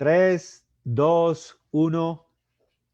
3, 2, 1.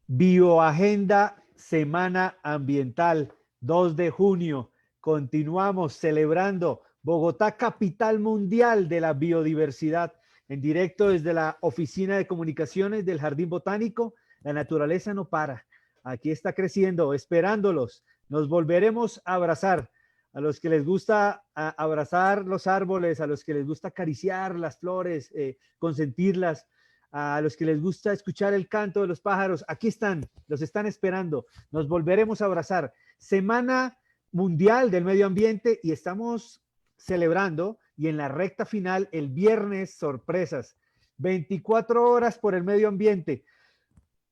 Bioagenda Semana Ambiental, 2 de junio. Continuamos celebrando Bogotá, capital mundial de la biodiversidad. En directo desde la Oficina de Comunicaciones del Jardín Botánico, la naturaleza no para. Aquí está creciendo, esperándolos. Nos volveremos a abrazar. A los que les gusta abrazar los árboles, a los que les gusta acariciar las flores, consentirlas, a los que les gusta escuchar el canto de los pájaros, aquí están, los están esperando. Nos volveremos a abrazar. Semana Mundial del Medio Ambiente y estamos celebrando y en la recta final el viernes sorpresas. 24 horas por el medio ambiente,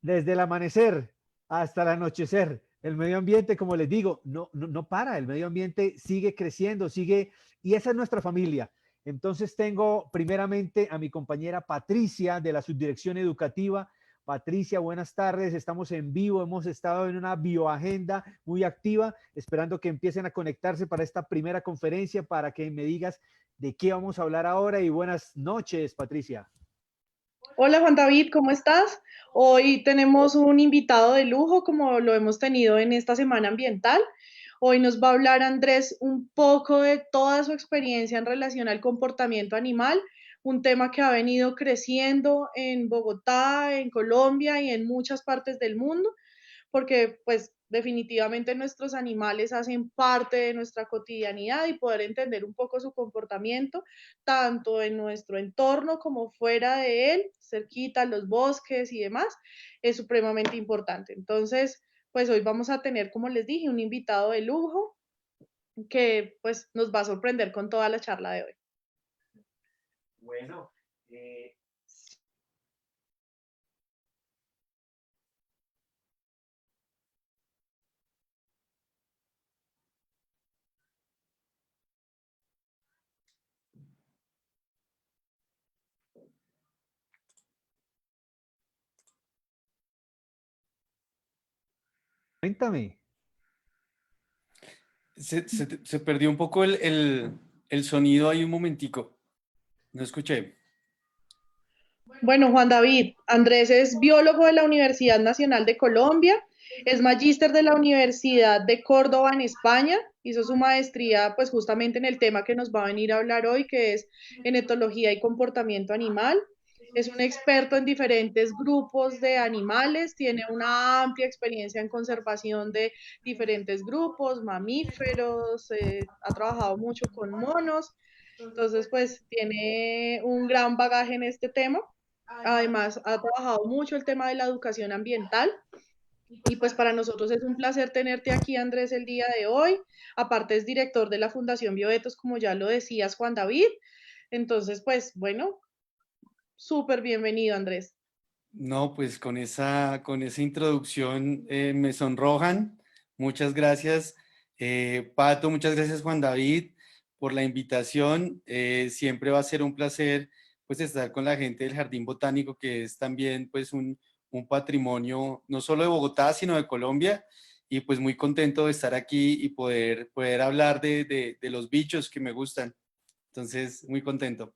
desde el amanecer hasta el anochecer. El medio ambiente, como les digo, no para, el medio ambiente sigue creciendo, sigue, y esa es nuestra familia. Entonces tengo primeramente a mi compañera Patricia de la Subdirección Educativa. Patricia, buenas tardes, estamos en vivo, hemos estado en una bioagenda muy activa, esperando que empiecen a conectarse para esta primera conferencia, para que me digas de qué vamos a hablar ahora y buenas noches, Patricia. Hola Juan David, ¿cómo estás? Hoy tenemos un invitado de lujo como lo hemos tenido en esta semana ambiental. Hoy nos va a hablar Andrés un poco de toda su experiencia en relación al comportamiento animal, un tema que ha venido creciendo en Bogotá, en Colombia y en muchas partes del mundo, porque pues definitivamente nuestros animales hacen parte de nuestra cotidianidad y poder entender un poco su comportamiento, tanto en nuestro entorno como fuera de él, cerquita, los bosques y demás, es supremamente importante. Entonces, pues hoy vamos a tener, como les dije, un invitado de lujo que pues nos va a sorprender con toda la charla de hoy. Bueno, cuéntame. Se perdió un poco el sonido ahí un momentico. No escuché. Bueno, Juan David, Andrés es biólogo de la Universidad Nacional de Colombia, es magíster de la Universidad de Córdoba en España, hizo su maestría pues justamente en el tema que nos va a venir a hablar hoy, que es en etología y comportamiento animal. Es un experto en diferentes grupos de animales, tiene una amplia experiencia en conservación de diferentes grupos, mamíferos, ha trabajado mucho con monos, entonces pues tiene un gran bagaje en este tema. Además, ha trabajado mucho el tema de la educación ambiental y pues para nosotros es un placer tenerte aquí, Andrés, el día de hoy. Aparte es director de la Fundación Bioetos, como ya lo decías, Juan David. Entonces, pues bueno, súper bienvenido, Andrés. No, pues con esa introducción me sonrojan. Muchas gracias, Pato, muchas gracias, Juan David, por la invitación. Siempre va a ser un placer pues estar con la gente del Jardín Botánico, que es también pues un patrimonio no solo de Bogotá, sino de Colombia. Y pues muy contento de estar aquí y poder hablar de los bichos que me gustan. Entonces, muy contento.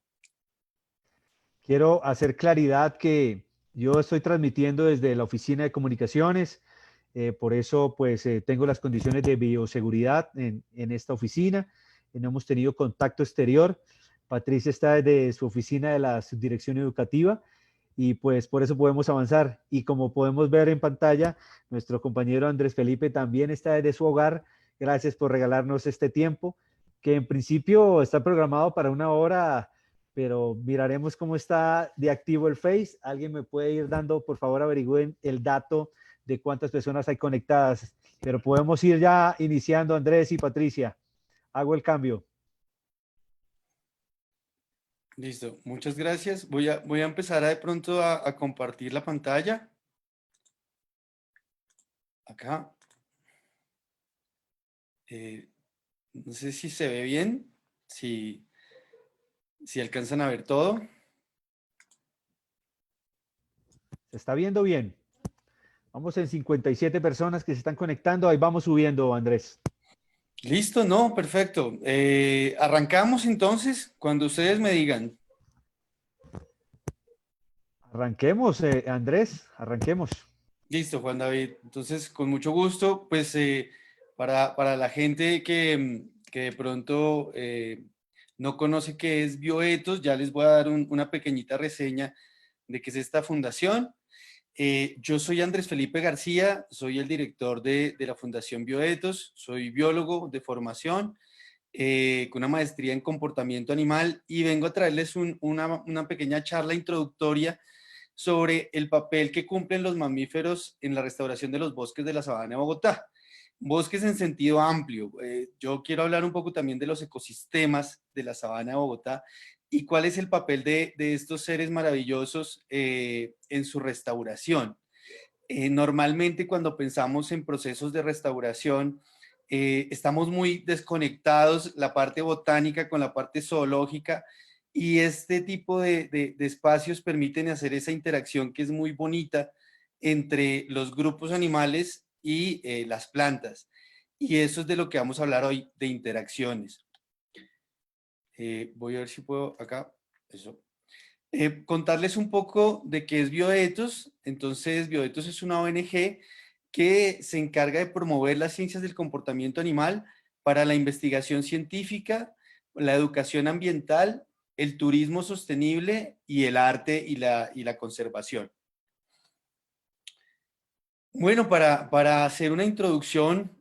Quiero hacer claridad que yo estoy transmitiendo desde la Oficina de Comunicaciones, por eso pues tengo las condiciones de bioseguridad en esta oficina, no hemos tenido contacto exterior. Patricia está desde su oficina de la Subdirección Educativa y pues por eso podemos avanzar. Y como podemos ver en pantalla, nuestro compañero Andrés Felipe también está desde su hogar. Gracias por regalarnos este tiempo, que en principio está programado para una hora, pero miraremos cómo está de activo el Face. ¿Alguien me puede ir dando, por favor, averigüen el dato de cuántas personas hay conectadas? Pero podemos ir ya iniciando, Andrés y Patricia. Hago el cambio. Listo, muchas gracias. Voy a empezar de pronto a compartir la pantalla. Acá. No sé si se ve bien, si alcanzan a ver todo. ¿Se está viendo bien? Vamos en 57 personas que se están conectando. Ahí vamos subiendo, Andrés. Listo, no, perfecto. Arrancamos entonces cuando ustedes me digan. Arranquemos, Andrés, arranquemos. Listo, Juan David. Entonces, con mucho gusto, pues para la gente que de pronto no conoce qué es Bioethos, ya les voy a dar una pequeñita reseña de qué es esta fundación. Yo soy Andrés Felipe García, soy el director de la Fundación Bioethos, soy biólogo de formación, con una maestría en comportamiento animal y vengo a traerles una pequeña charla introductoria sobre el papel que cumplen los mamíferos en la restauración de los bosques de la sabana de Bogotá. Bosques en sentido amplio. Yo quiero hablar un poco también de los ecosistemas de la sabana de Bogotá y cuál es el papel de estos seres maravillosos en su restauración. Normalmente cuando pensamos en procesos de restauración, estamos muy desconectados la parte botánica con la parte zoológica y este tipo de espacios permiten hacer esa interacción que es muy bonita entre los grupos animales y las plantas. Y eso es de lo que vamos a hablar hoy, de interacciones. Voy a ver si puedo acá, eso. Contarles un poco de qué es Bioethos. Entonces, Bioethos es una ONG que se encarga de promover las ciencias del comportamiento animal para la investigación científica, la educación ambiental, el turismo sostenible y el arte y la conservación. Bueno, para hacer una introducción,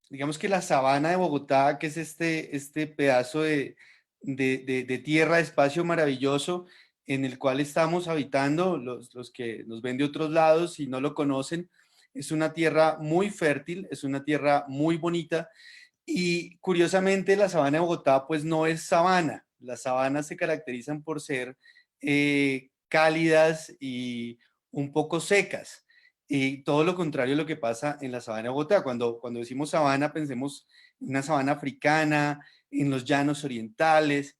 digamos que la sabana de Bogotá, que es este pedazo de tierra, de espacio maravilloso en el cual estamos habitando, los que nos ven de otros lados y no lo conocen, es una tierra muy fértil, es una tierra muy bonita y curiosamente la sabana de Bogotá pues no es sabana. Las sabanas se caracterizan por ser cálidas y un poco secas. Y todo lo contrario a lo que pasa en la sabana de Bogotá. Cuando decimos sabana, pensemos en una sabana africana, en los llanos orientales,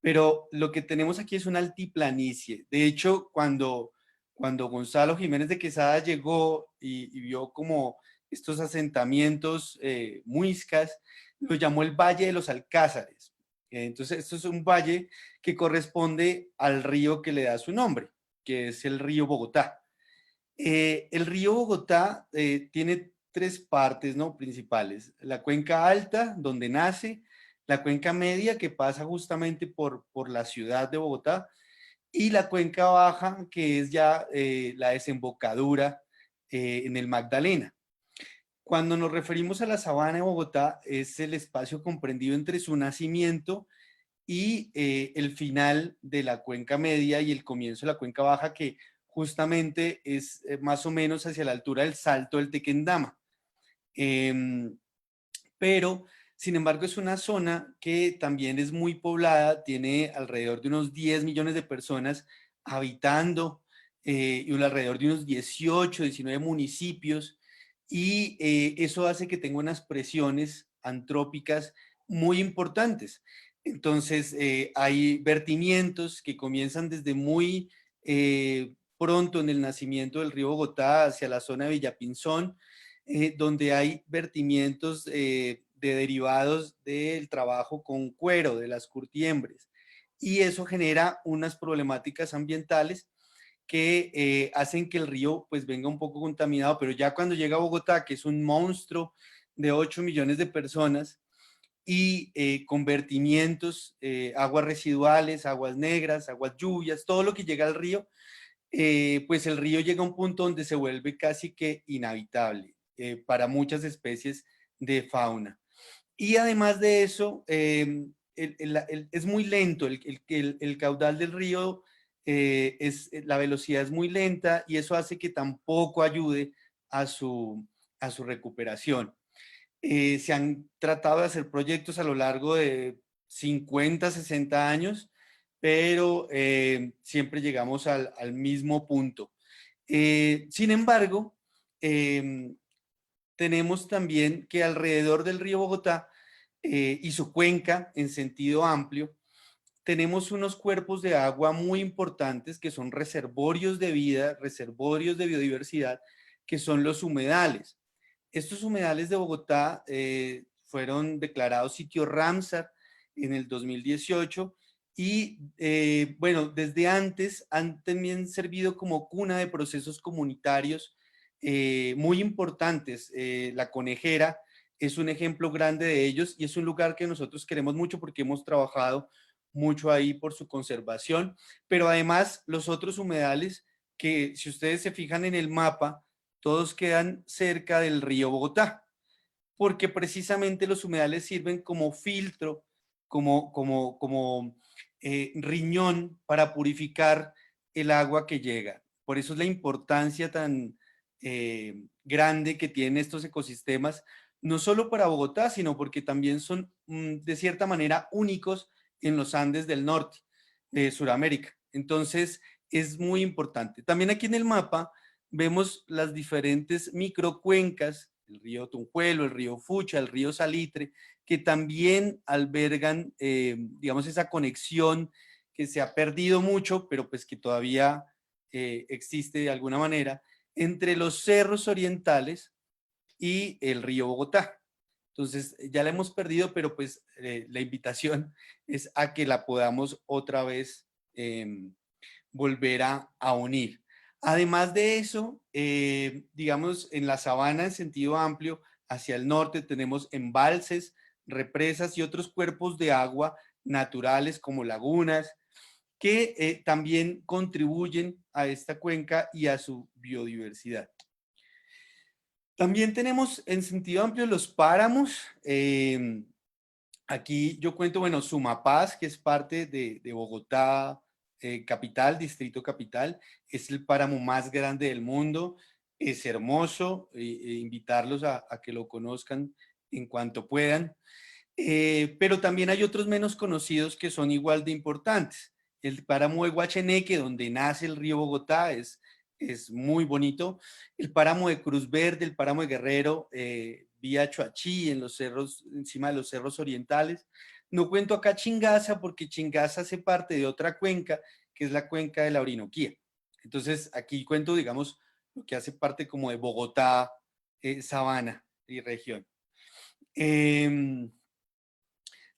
pero lo que tenemos aquí es una altiplanicie. De hecho, cuando Gonzalo Jiménez de Quesada llegó y vio como estos asentamientos muiscas, lo llamó el Valle de los Alcázares. Entonces, esto es un valle que corresponde al río que le da su nombre, que es el río Bogotá. El río Bogotá tiene tres partes, ¿no?, principales. La cuenca alta, donde nace, la cuenca media, que pasa justamente por la ciudad de Bogotá, y la cuenca baja, que es ya la desembocadura en el Magdalena. Cuando nos referimos a la sabana de Bogotá, es el espacio comprendido entre su nacimiento y el final de la cuenca media y el comienzo de la cuenca baja, que justamente es más o menos hacia la altura del Salto del Tequendama. Pero, sin embargo, es una zona que también es muy poblada, tiene alrededor de unos 10 millones de personas habitando y alrededor de unos 18, 19 municipios, y eso hace que tenga unas presiones antrópicas muy importantes. Entonces, hay vertimientos que comienzan desde muy pronto en el nacimiento del río Bogotá hacia la zona de Villapinzón, donde hay vertimientos de derivados del trabajo con cuero, de las curtiembres. Y eso genera unas problemáticas ambientales que hacen que el río pues venga un poco contaminado, pero ya cuando llega a Bogotá, que es un monstruo de 8 millones de personas, y con vertimientos, aguas residuales, aguas negras, aguas lluvias, todo lo que llega al río, pues el río llega a un punto donde se vuelve casi que inhabitable para muchas especies de fauna. Y además de eso, es muy lento, el caudal del río, la velocidad es muy lenta y eso hace que tampoco ayude a a su recuperación. Se han tratado de hacer proyectos a lo largo de 50, 60 años, pero siempre llegamos al mismo punto. Sin embargo, tenemos también que alrededor del río Bogotá y su cuenca en sentido amplio, tenemos unos cuerpos de agua muy importantes que son reservorios de vida, reservorios de biodiversidad, que son los humedales. Estos humedales de Bogotá fueron declarados sitio Ramsar en el 2018 y bueno, desde antes han también servido como cuna de procesos comunitarios muy importantes. La Conejera es un ejemplo grande de ellos y es un lugar que nosotros queremos mucho porque hemos trabajado mucho ahí por su conservación, pero además los otros humedales que si ustedes se fijan en el mapa, todos quedan cerca del río Bogotá, porque precisamente los humedales sirven como filtro, como riñón para purificar el agua que llega. Por eso es la importancia tan grande que tienen estos ecosistemas, no solo para Bogotá, sino porque también son de cierta manera únicos en los Andes del norte de Sudamérica. Entonces, es muy importante. También aquí en el mapa vemos las diferentes microcuencas, el río Tunjuelo, el río Fucha, el río Salitre, que también albergan, digamos, esa conexión que se ha perdido mucho, pero pues que todavía existe de alguna manera, entre los cerros orientales y el río Bogotá. Entonces, ya la hemos perdido, pero pues la invitación es a que la podamos otra vez volver a unir. Además de eso, digamos, en la sabana en sentido amplio, hacia el norte tenemos embalses, represas y otros cuerpos de agua naturales como lagunas, que también contribuyen a esta cuenca y a su biodiversidad. También tenemos en sentido amplio los páramos. Aquí yo cuento, bueno, Sumapaz, que es parte de Bogotá, capital, distrito capital, es el páramo más grande del mundo, es hermoso, invitarlos a que lo conozcan en cuanto puedan, pero también hay otros menos conocidos que son igual de importantes. El páramo de Guacheneque, donde nace el río Bogotá, es muy bonito. El páramo de Cruz Verde, el páramo de Guerrero, vía Choachí, en los cerros, encima de los cerros orientales. No cuento acá Chingaza, porque Chingaza hace parte de otra cuenca, que es la cuenca de la Orinoquía. Entonces, aquí cuento, digamos, lo que hace parte como de Bogotá, sabana y región.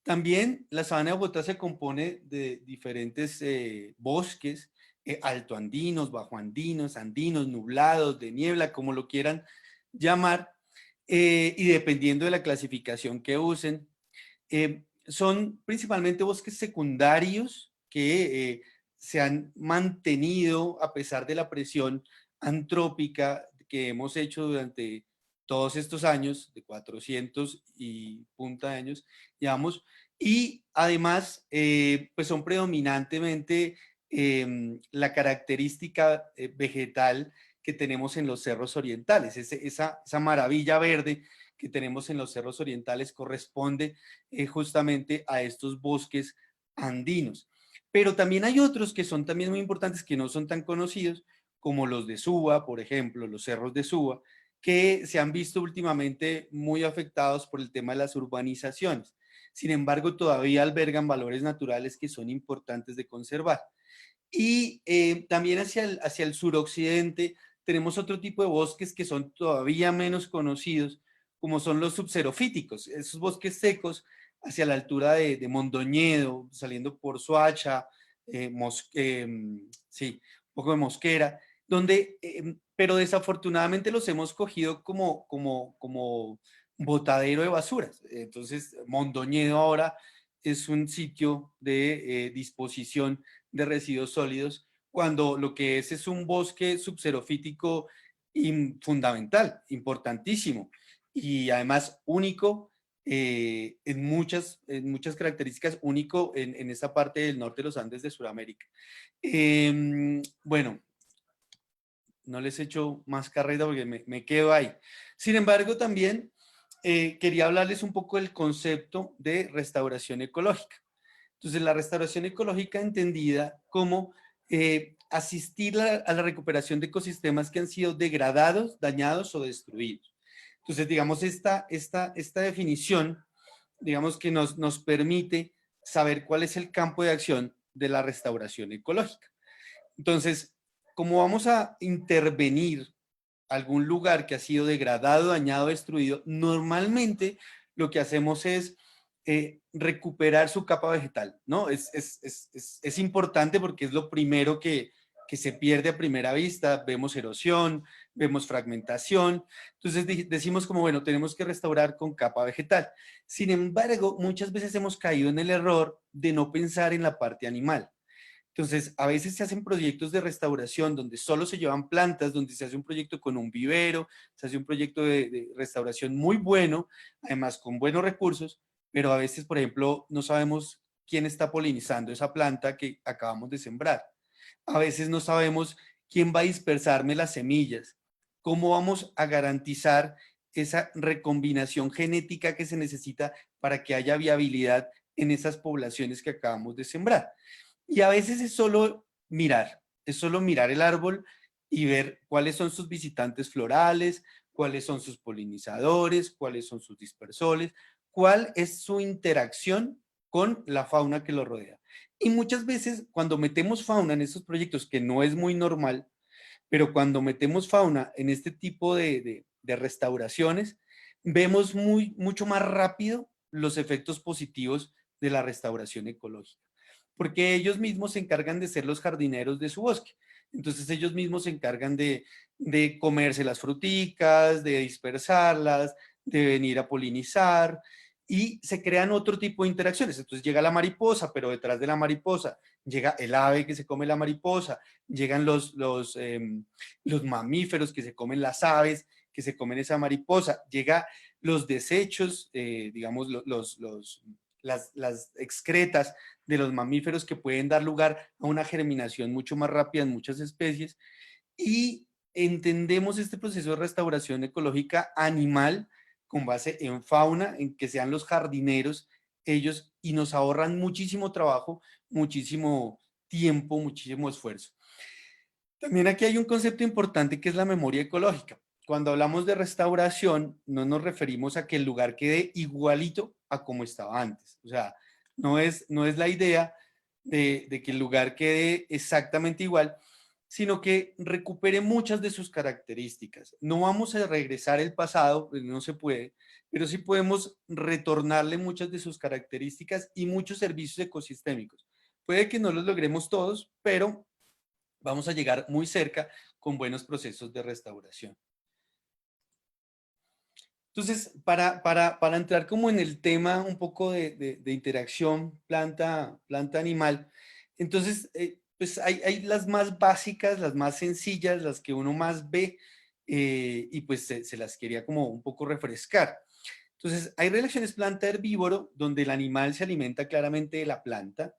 También la sabana de Bogotá se compone de diferentes bosques, altoandinos, bajoandinos, andinos, nublados, de niebla, como lo quieran llamar, y dependiendo de la clasificación que usen. Son principalmente bosques secundarios que se han mantenido a pesar de la presión antrópica que hemos hecho durante todos estos años, de 400 y punta de años, digamos, y además, pues son predominantemente la característica vegetal que tenemos en los cerros orientales, esa maravilla verde que tenemos en los cerros orientales corresponde justamente a estos bosques andinos. Pero también hay otros que son también muy importantes, que no son tan conocidos, como los de Suba, por ejemplo, los cerros de Suba, que se han visto últimamente muy afectados por el tema de las urbanizaciones. Sin embargo, todavía albergan valores naturales que son importantes de conservar. Y también hacia el suroccidente tenemos otro tipo de bosques que son todavía menos conocidos, como son los subxerofíticos, esos bosques secos hacia la altura de Mondoñedo, saliendo por Soacha, sí, un poco de Mosquera, donde, pero desafortunadamente los hemos cogido como botadero de basuras. Entonces, Mondoñedo ahora es un sitio de disposición de residuos sólidos, cuando lo que es un bosque subxerofítico fundamental, importantísimo, y además único en muchas características, único en esta parte del norte de los Andes de Sudamérica. Bueno, no les echo más carrera porque me quedo ahí. Sin embargo, también quería hablarles un poco del concepto de restauración ecológica. Entonces, la restauración ecológica entendida como asistir a la recuperación de ecosistemas que han sido degradados, dañados o destruidos. Entonces, digamos, esta definición, digamos que nos permite saber cuál es el campo de acción de la restauración ecológica. Entonces, como vamos a intervenir algún lugar que ha sido degradado, dañado, destruido, normalmente lo que hacemos es recuperar su capa vegetal, ¿no? Es importante porque es lo primero que se pierde a primera vista. Vemos erosión, vemos fragmentación. Entonces decimos como, bueno, tenemos que restaurar con capa vegetal. Sin embargo, muchas veces hemos caído en el error de no pensar en la parte animal. Entonces, a veces se hacen proyectos de restauración donde solo se llevan plantas, donde se hace un proyecto con un vivero, se hace un proyecto de restauración muy bueno, además con buenos recursos, pero a veces, por ejemplo, no sabemos quién está polinizando esa planta que acabamos de sembrar. A veces no sabemos quién va a dispersarme las semillas. ¿Cómo vamos a garantizar esa recombinación genética que se necesita para que haya viabilidad en esas poblaciones que acabamos de sembrar? Y a veces es solo mirar el árbol y ver cuáles son sus visitantes florales, cuáles son sus polinizadores, cuáles son sus dispersores, cuál es su interacción con la fauna que lo rodea. Y muchas veces cuando metemos fauna en estos proyectos, que no es muy normal, pero cuando metemos fauna en este tipo de restauraciones, vemos mucho más rápido los efectos positivos de la restauración ecológica, porque ellos mismos se encargan de ser los jardineros de su bosque. Entonces ellos mismos se encargan de comerse las fruticas, de dispersarlas, de venir a polinizar, y se crean otro tipo de interacciones. Entonces llega la mariposa, pero detrás de la mariposa llega el ave que se come la mariposa, llegan los mamíferos que se comen las aves, que se comen esa mariposa, llega los desechos, digamos, las excretas de los mamíferos, que pueden dar lugar a una germinación mucho más rápida en muchas especies, y entendemos este proceso de restauración ecológica animal con base en fauna, en que sean los jardineros ellos, y nos ahorran muchísimo trabajo, muchísimo tiempo, muchísimo esfuerzo. También aquí hay un concepto importante que es la memoria ecológica. Cuando hablamos de restauración, no nos referimos a que el lugar quede igualito a como estaba antes. O sea, no es la idea de que el lugar quede exactamente igual, sino que recupere muchas de sus características. No vamos a regresar el pasado, pues no se puede, pero sí podemos retornarle muchas de sus características y muchos servicios ecosistémicos. Puede que no los logremos todos, pero vamos a llegar muy cerca con buenos procesos de restauración. Entonces, para entrar como en el tema un poco de interacción planta-animal, entonces, pues hay las más básicas, las más sencillas, las que uno más ve, y pues se las quería como un poco refrescar. Entonces, hay relaciones planta-herbívoro, donde el animal se alimenta claramente de la planta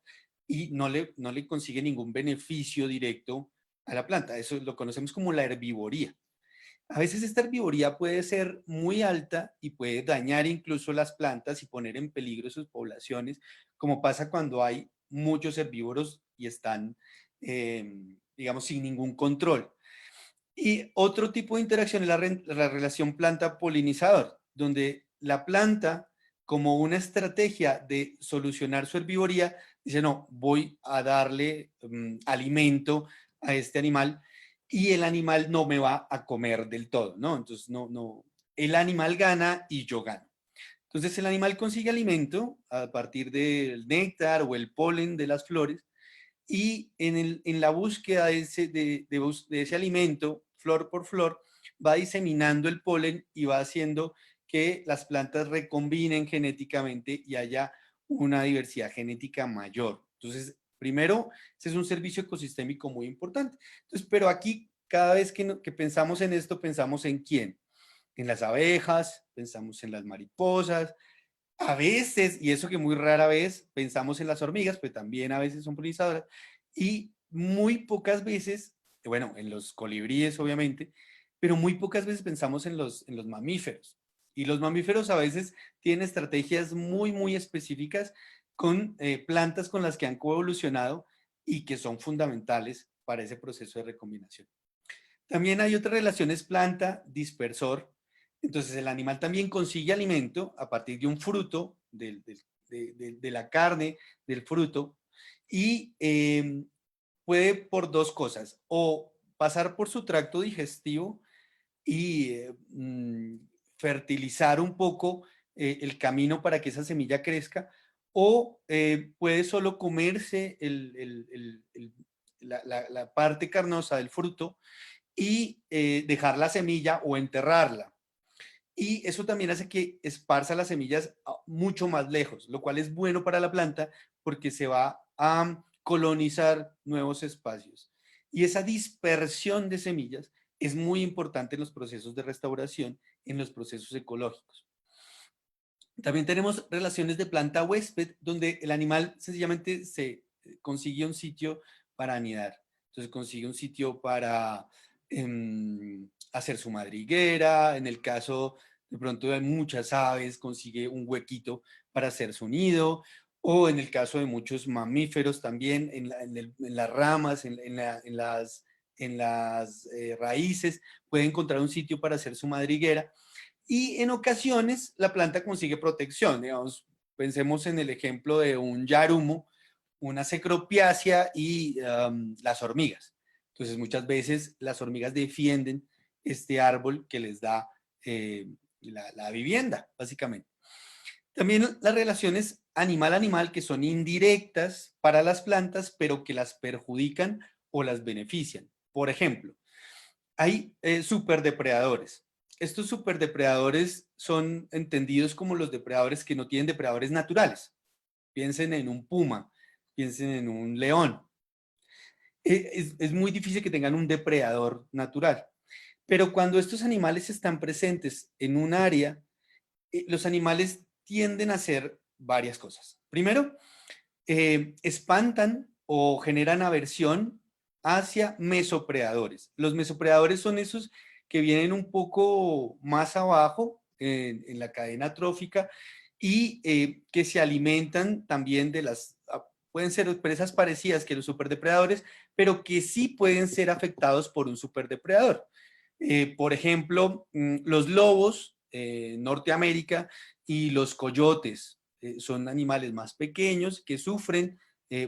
y no le consigue ningún beneficio directo a la planta. Eso lo conocemos como la herbivoría. A veces esta herbivoría puede ser muy alta y puede dañar incluso las plantas y poner en peligro sus poblaciones, como pasa cuando hay muchos herbívoros y están, digamos, sin ningún control. Y otro tipo de interacción es la relación planta-polinizador, donde la planta, como una estrategia de solucionar su herbivoría, dice, no, voy a darle alimento a este animal, y el animal no me va a comer del todo, ¿no? Entonces, no, el animal gana y yo gano. Entonces, el animal consigue alimento a partir del néctar o el polen de las flores, y en la búsqueda de ese alimento, flor por flor, va diseminando el polen y va haciendo que las plantas recombinen genéticamente y haya una diversidad genética mayor. Entonces, primero, ese es un servicio ecosistémico muy importante. Entonces, pero aquí, cada vez que pensamos en esto, pensamos en quién. En las abejas, pensamos en las mariposas, a veces, y eso que muy rara vez, pensamos en las hormigas, pues también a veces son polinizadoras, y muy pocas veces, bueno, en los colibríes obviamente, pero muy pocas veces pensamos en los mamíferos. Y los mamíferos a veces tienen estrategias muy específicas con plantas con las que han coevolucionado y que son fundamentales para ese proceso de recombinación. También hay otras relaciones planta-dispersor. Entonces el animal también consigue alimento a partir de un fruto, de la carne del fruto, y puede por dos cosas: o pasar por su tracto digestivo y fertilizar un poco el camino para que esa semilla crezca, o puede solo comerse la parte carnosa del fruto y dejar la semilla o enterrarla. Y eso también hace que esparza las semillas mucho más lejos, lo cual es bueno para la planta porque se va a colonizar nuevos espacios. Y esa dispersión de semillas es muy importante en los procesos de restauración, en los procesos ecológicos. También tenemos relaciones de planta huésped, donde el animal sencillamente se consigue un sitio para anidar. Entonces consigue un sitio para hacer su madriguera. En el caso de pronto de muchas aves, consigue un huequito para hacer su nido. O en el caso de muchos mamíferos también, en las ramas, en las raíces, puede encontrar un sitio para hacer su madriguera. Y en ocasiones la planta consigue protección, digamos, pensemos en el ejemplo de un yarumo, una cecropiácea y las hormigas. Entonces muchas veces las hormigas defienden este árbol que les da la vivienda, básicamente. También las relaciones animal-animal que son indirectas para las plantas, pero que las perjudican o las benefician. Por ejemplo, hay superdepredadores. Estos superdepredadores son entendidos como los depredadores que no tienen depredadores naturales. Piensen en un puma, piensen en un león. Es muy difícil que tengan un depredador natural. Pero cuando estos animales están presentes en un área, los animales tienden a hacer varias cosas. Primero, espantan o generan aversión hacia mesopredadores. Los mesopredadores son esos que vienen un poco más abajo en la cadena trófica y que se alimentan también de pueden ser presas parecidas que los superdepredadores, pero que sí pueden ser afectados por un superdepredador. Por ejemplo, los lobos en Norteamérica y los coyotes son animales más pequeños que sufren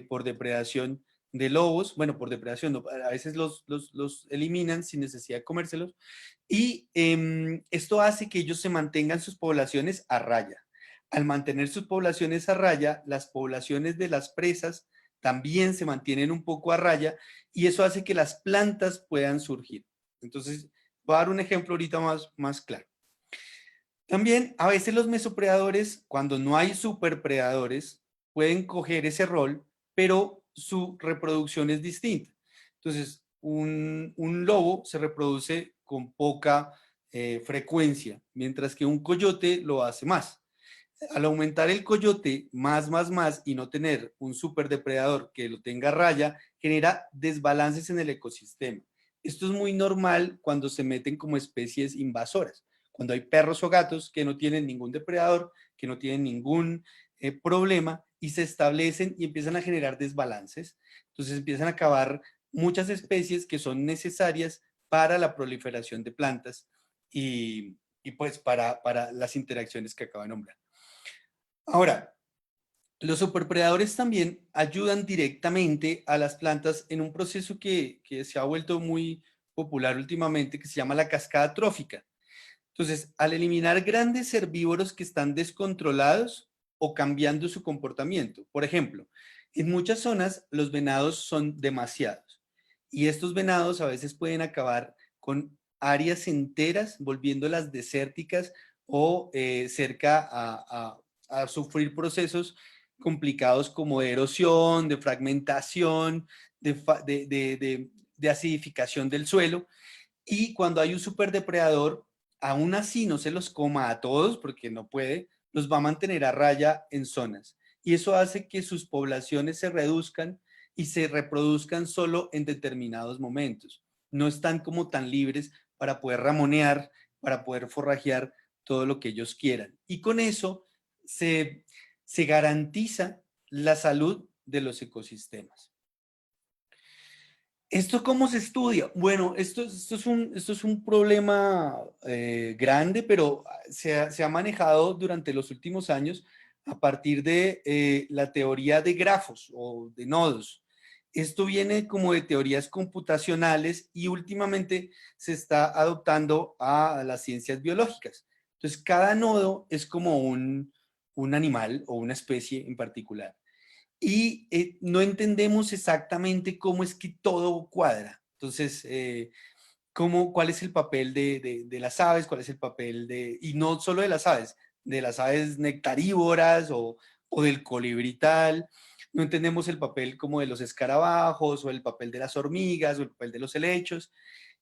por depredación de lobos, bueno, por depredación, no, a veces los eliminan sin necesidad de comérselos, y esto hace que ellos se mantengan sus poblaciones a raya. Al mantener sus poblaciones a raya, las poblaciones de las presas también se mantienen un poco a raya y eso hace que las plantas puedan surgir. Entonces, voy a dar un ejemplo ahorita más claro. También a veces los mesopredadores, cuando no hay superpredadores, pueden coger ese rol, pero su reproducción es distinta. Entonces, un lobo se reproduce con poca frecuencia, mientras que un coyote lo hace más. Al aumentar el coyote más y no tener un superdepredador que lo tenga a raya, genera desbalances en el ecosistema. Esto es muy normal cuando se meten como especies invasoras. Cuando hay perros o gatos que no tienen ningún depredador, que no tienen ningún problema y se establecen y empiezan a generar desbalances. Entonces empiezan a acabar muchas especies que son necesarias para la proliferación de plantas y pues para las interacciones que acabo de nombrar. Ahora, los superpredadores también ayudan directamente a las plantas en un proceso que se ha vuelto muy popular últimamente, que se llama la cascada trófica. Entonces, al eliminar grandes herbívoros que están descontrolados o cambiando su comportamiento, por ejemplo, en muchas zonas los venados son demasiados y estos venados a veces pueden acabar con áreas enteras, volviéndolas desérticas o cerca a sufrir procesos complicados como de erosión, de fragmentación, de acidificación del suelo. Y cuando hay un superdepredador, aún así no se los coma a todos porque no puede, los va a mantener a raya en zonas. Y eso hace que sus poblaciones se reduzcan y se reproduzcan solo en determinados momentos. No están como tan libres para poder ramonear, para poder forrajear todo lo que ellos quieran. Y con eso se garantiza la salud de los ecosistemas. ¿Esto cómo se estudia? Bueno, esto es un problema grande, pero se ha manejado durante los últimos años a partir de la teoría de grafos o de nodos. Esto viene como de teorías computacionales y últimamente se está adoptando a las ciencias biológicas. Entonces, cada nodo es como un animal o una especie en particular. Y no entendemos exactamente cómo es que todo cuadra. Entonces, cuál es el papel de las aves, cuál es el papel y no solo de las aves nectarívoras o del colibrí tal. No entendemos el papel como de los escarabajos o el papel de las hormigas o el papel de los helechos.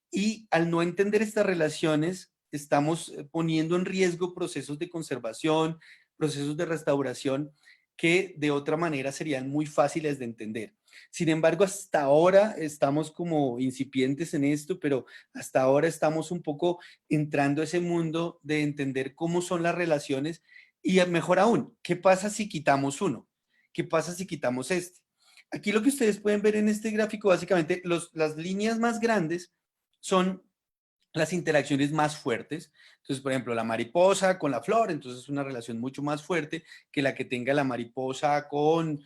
Y al no entender estas relaciones, estamos poniendo en riesgo procesos de conservación, procesos de restauración que de otra manera serían muy fáciles de entender. Sin embargo, hasta ahora estamos como incipientes en esto, pero hasta ahora estamos un poco entrando a ese mundo de entender cómo son las relaciones y mejor aún, ¿qué pasa si quitamos uno? ¿Qué pasa si quitamos este? Aquí lo que ustedes pueden ver en este gráfico, básicamente, las líneas más grandes son las interacciones más fuertes. Entonces, por ejemplo, la mariposa con la flor, entonces es una relación mucho más fuerte que la que tenga la mariposa con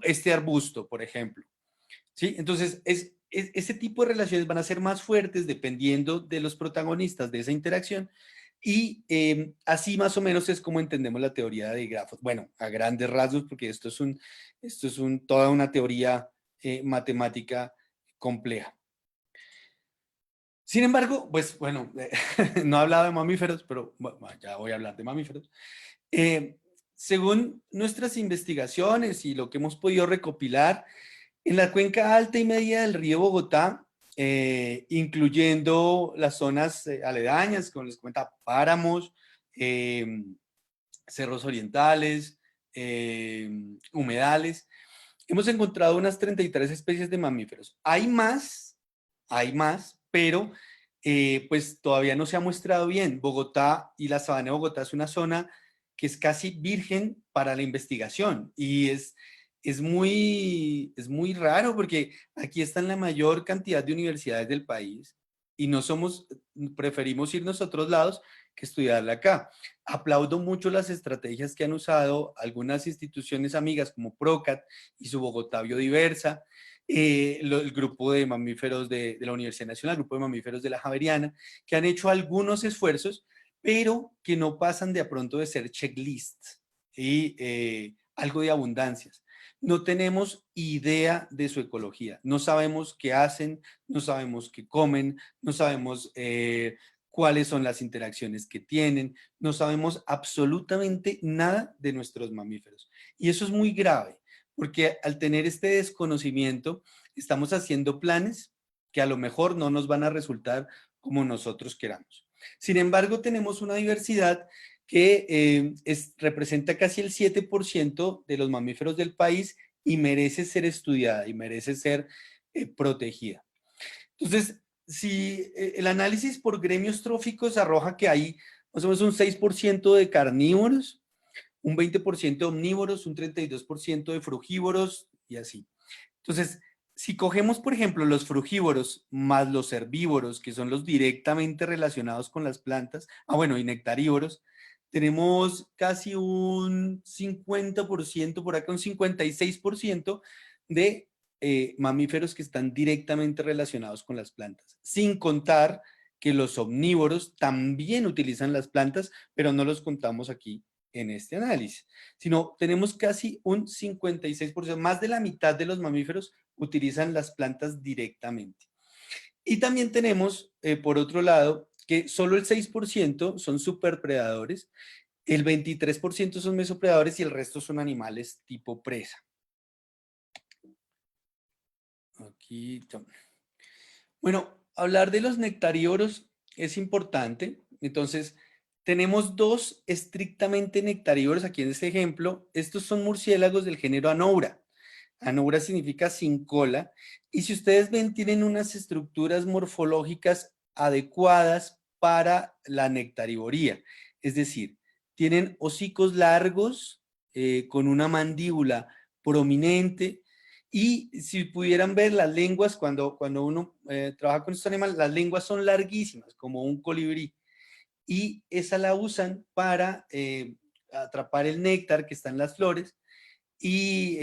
este arbusto, por ejemplo. ¿Sí? Entonces, ese tipo de relaciones van a ser más fuertes dependiendo de los protagonistas de esa interacción y así más o menos es como entendemos la teoría de grafos. Bueno, a grandes rasgos, porque esto es toda una teoría matemática compleja. Sin embargo, pues bueno, no he hablado de mamíferos, pero bueno, ya voy a hablar de mamíferos. Según nuestras investigaciones y lo que hemos podido recopilar, en la cuenca alta y media del río Bogotá, incluyendo las zonas aledañas, como les comenta, páramos, cerros orientales, humedales, hemos encontrado unas 33 especies de mamíferos. Hay más, pero pues todavía no se ha muestrado bien. Bogotá y la sabana de Bogotá es una zona que es casi virgen para la investigación y es muy raro porque aquí están la mayor cantidad de universidades del país y preferimos irnos a otros lados que estudiarla acá. Aplaudo mucho las estrategias que han usado algunas instituciones amigas como PROCAT y su Bogotá Biodiversa, el grupo de mamíferos de la Universidad Nacional, el grupo de mamíferos de la Javeriana, que han hecho algunos esfuerzos, pero que no pasan de pronto de ser checklists y algo de abundancias. No tenemos idea de su ecología, no sabemos qué hacen, no sabemos qué comen, no sabemos cuáles son las interacciones que tienen, no sabemos absolutamente nada de nuestros mamíferos. Y eso es muy grave, porque al tener este desconocimiento, estamos haciendo planes que a lo mejor no nos van a resultar como nosotros queramos. Sin embargo, tenemos una diversidad que representa casi el 7% de los mamíferos del país y merece ser estudiada y merece ser protegida. Entonces, si el análisis por gremios tróficos arroja que hay más o menos un 6% de carnívoros, un 20% de omnívoros, un 32% de frugívoros y así. Entonces, si cogemos, por ejemplo, los frugívoros más los herbívoros, que son los directamente relacionados con las plantas, bueno, y nectarívoros, tenemos casi un 50%, por acá un 56% de mamíferos que están directamente relacionados con las plantas, sin contar que los omnívoros también utilizan las plantas, pero no los contamos aquí en este análisis, sino tenemos casi un 56%, más de la mitad de los mamíferos utilizan las plantas directamente. Y también tenemos, por otro lado, que solo el 6% son superpredadores, el 23% son mesopredadores y el resto son animales tipo presa. Aquí, bueno, hablar de los nectarívoros es importante. Entonces, tenemos dos estrictamente nectarívoros aquí en este ejemplo. Estos son murciélagos del género Anoura. Anoura significa sin cola. Y si ustedes ven, tienen unas estructuras morfológicas adecuadas para la nectarivoría. Es decir, tienen hocicos largos con una mandíbula prominente. Y si pudieran ver las lenguas, cuando uno trabaja con estos animales, las lenguas son larguísimas, como un colibrí. Y esa la usan para atrapar el néctar que está en las flores. Y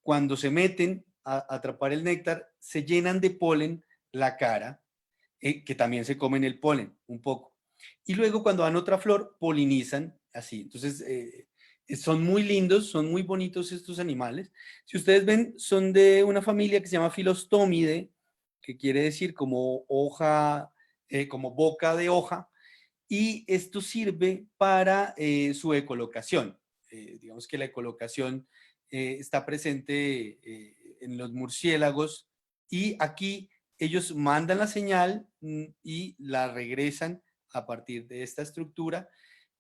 cuando se meten a atrapar el néctar, se llenan de polen la cara que también se comen el polen un poco. Y luego cuando dan otra flor, polinizan así. Entonces, son muy lindos, son muy bonitos estos animales. Si ustedes ven, son de una familia que se llama Philostomide, que quiere decir como hoja, como boca de hoja, y esto sirve para su ecolocación. Digamos que la ecolocación está presente en los murciélagos y aquí ellos mandan la señal y la regresan a partir de esta estructura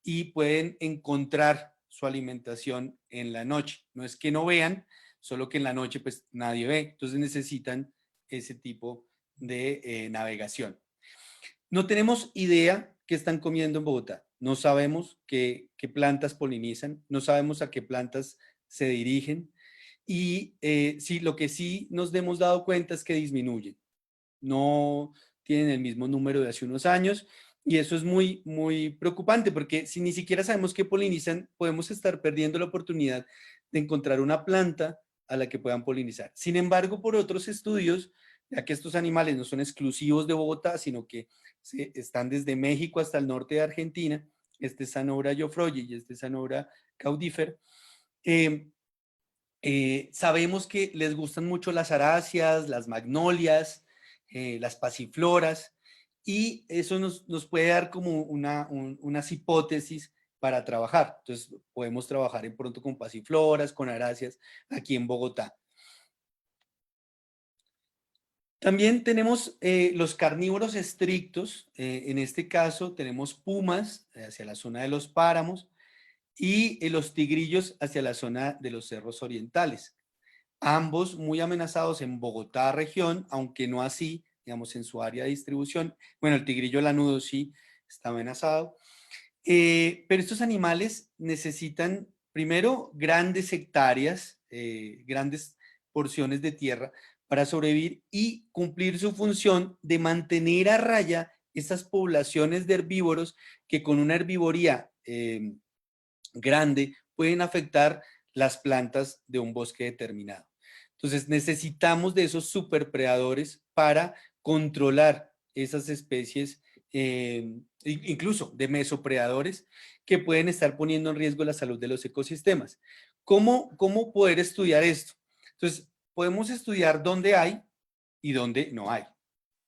y pueden encontrar su alimentación en la noche. No es que no vean, solo que en la noche pues nadie ve, entonces necesitan ese tipo de navegación. No tenemos idea qué están comiendo en Bogotá. No sabemos qué plantas polinizan, no sabemos a qué plantas se dirigen y sí, lo que sí nos hemos dado cuenta es que disminuyen. No tienen el mismo número de hace unos años y eso es muy, muy preocupante porque si ni siquiera sabemos qué polinizan, podemos estar perdiendo la oportunidad de encontrar una planta a la que puedan polinizar. Sin embargo, por otros estudios, ya que estos animales no son exclusivos de Bogotá, sino que están desde México hasta el norte de Argentina, este es Sanobra jofroyi y este es Sanobra caudifer, eh, sabemos que les gustan mucho las aráceas, las magnolias, las pasifloras, y eso nos puede dar como unas hipótesis para trabajar. Entonces, podemos trabajar en pronto con pasifloras, con aráceas, aquí en Bogotá. También tenemos los carnívoros estrictos. En este caso, tenemos pumas hacia la zona de los páramos y los tigrillos hacia la zona de los cerros orientales. Ambos muy amenazados en Bogotá región, aunque no así, digamos, en su área de distribución. Bueno, el tigrillo lanudo sí está amenazado. Pero estos animales necesitan, primero, grandes hectáreas, grandes porciones de tierra para sobrevivir y cumplir su función de mantener a raya estas poblaciones de herbívoros que con una herbivoría grande pueden afectar las plantas de un bosque determinado. Entonces necesitamos de esos superpredadores para controlar esas especies, incluso de mesopredadores que pueden estar poniendo en riesgo la salud de los ecosistemas. ¿Cómo poder estudiar esto? Entonces, podemos estudiar dónde hay y dónde no hay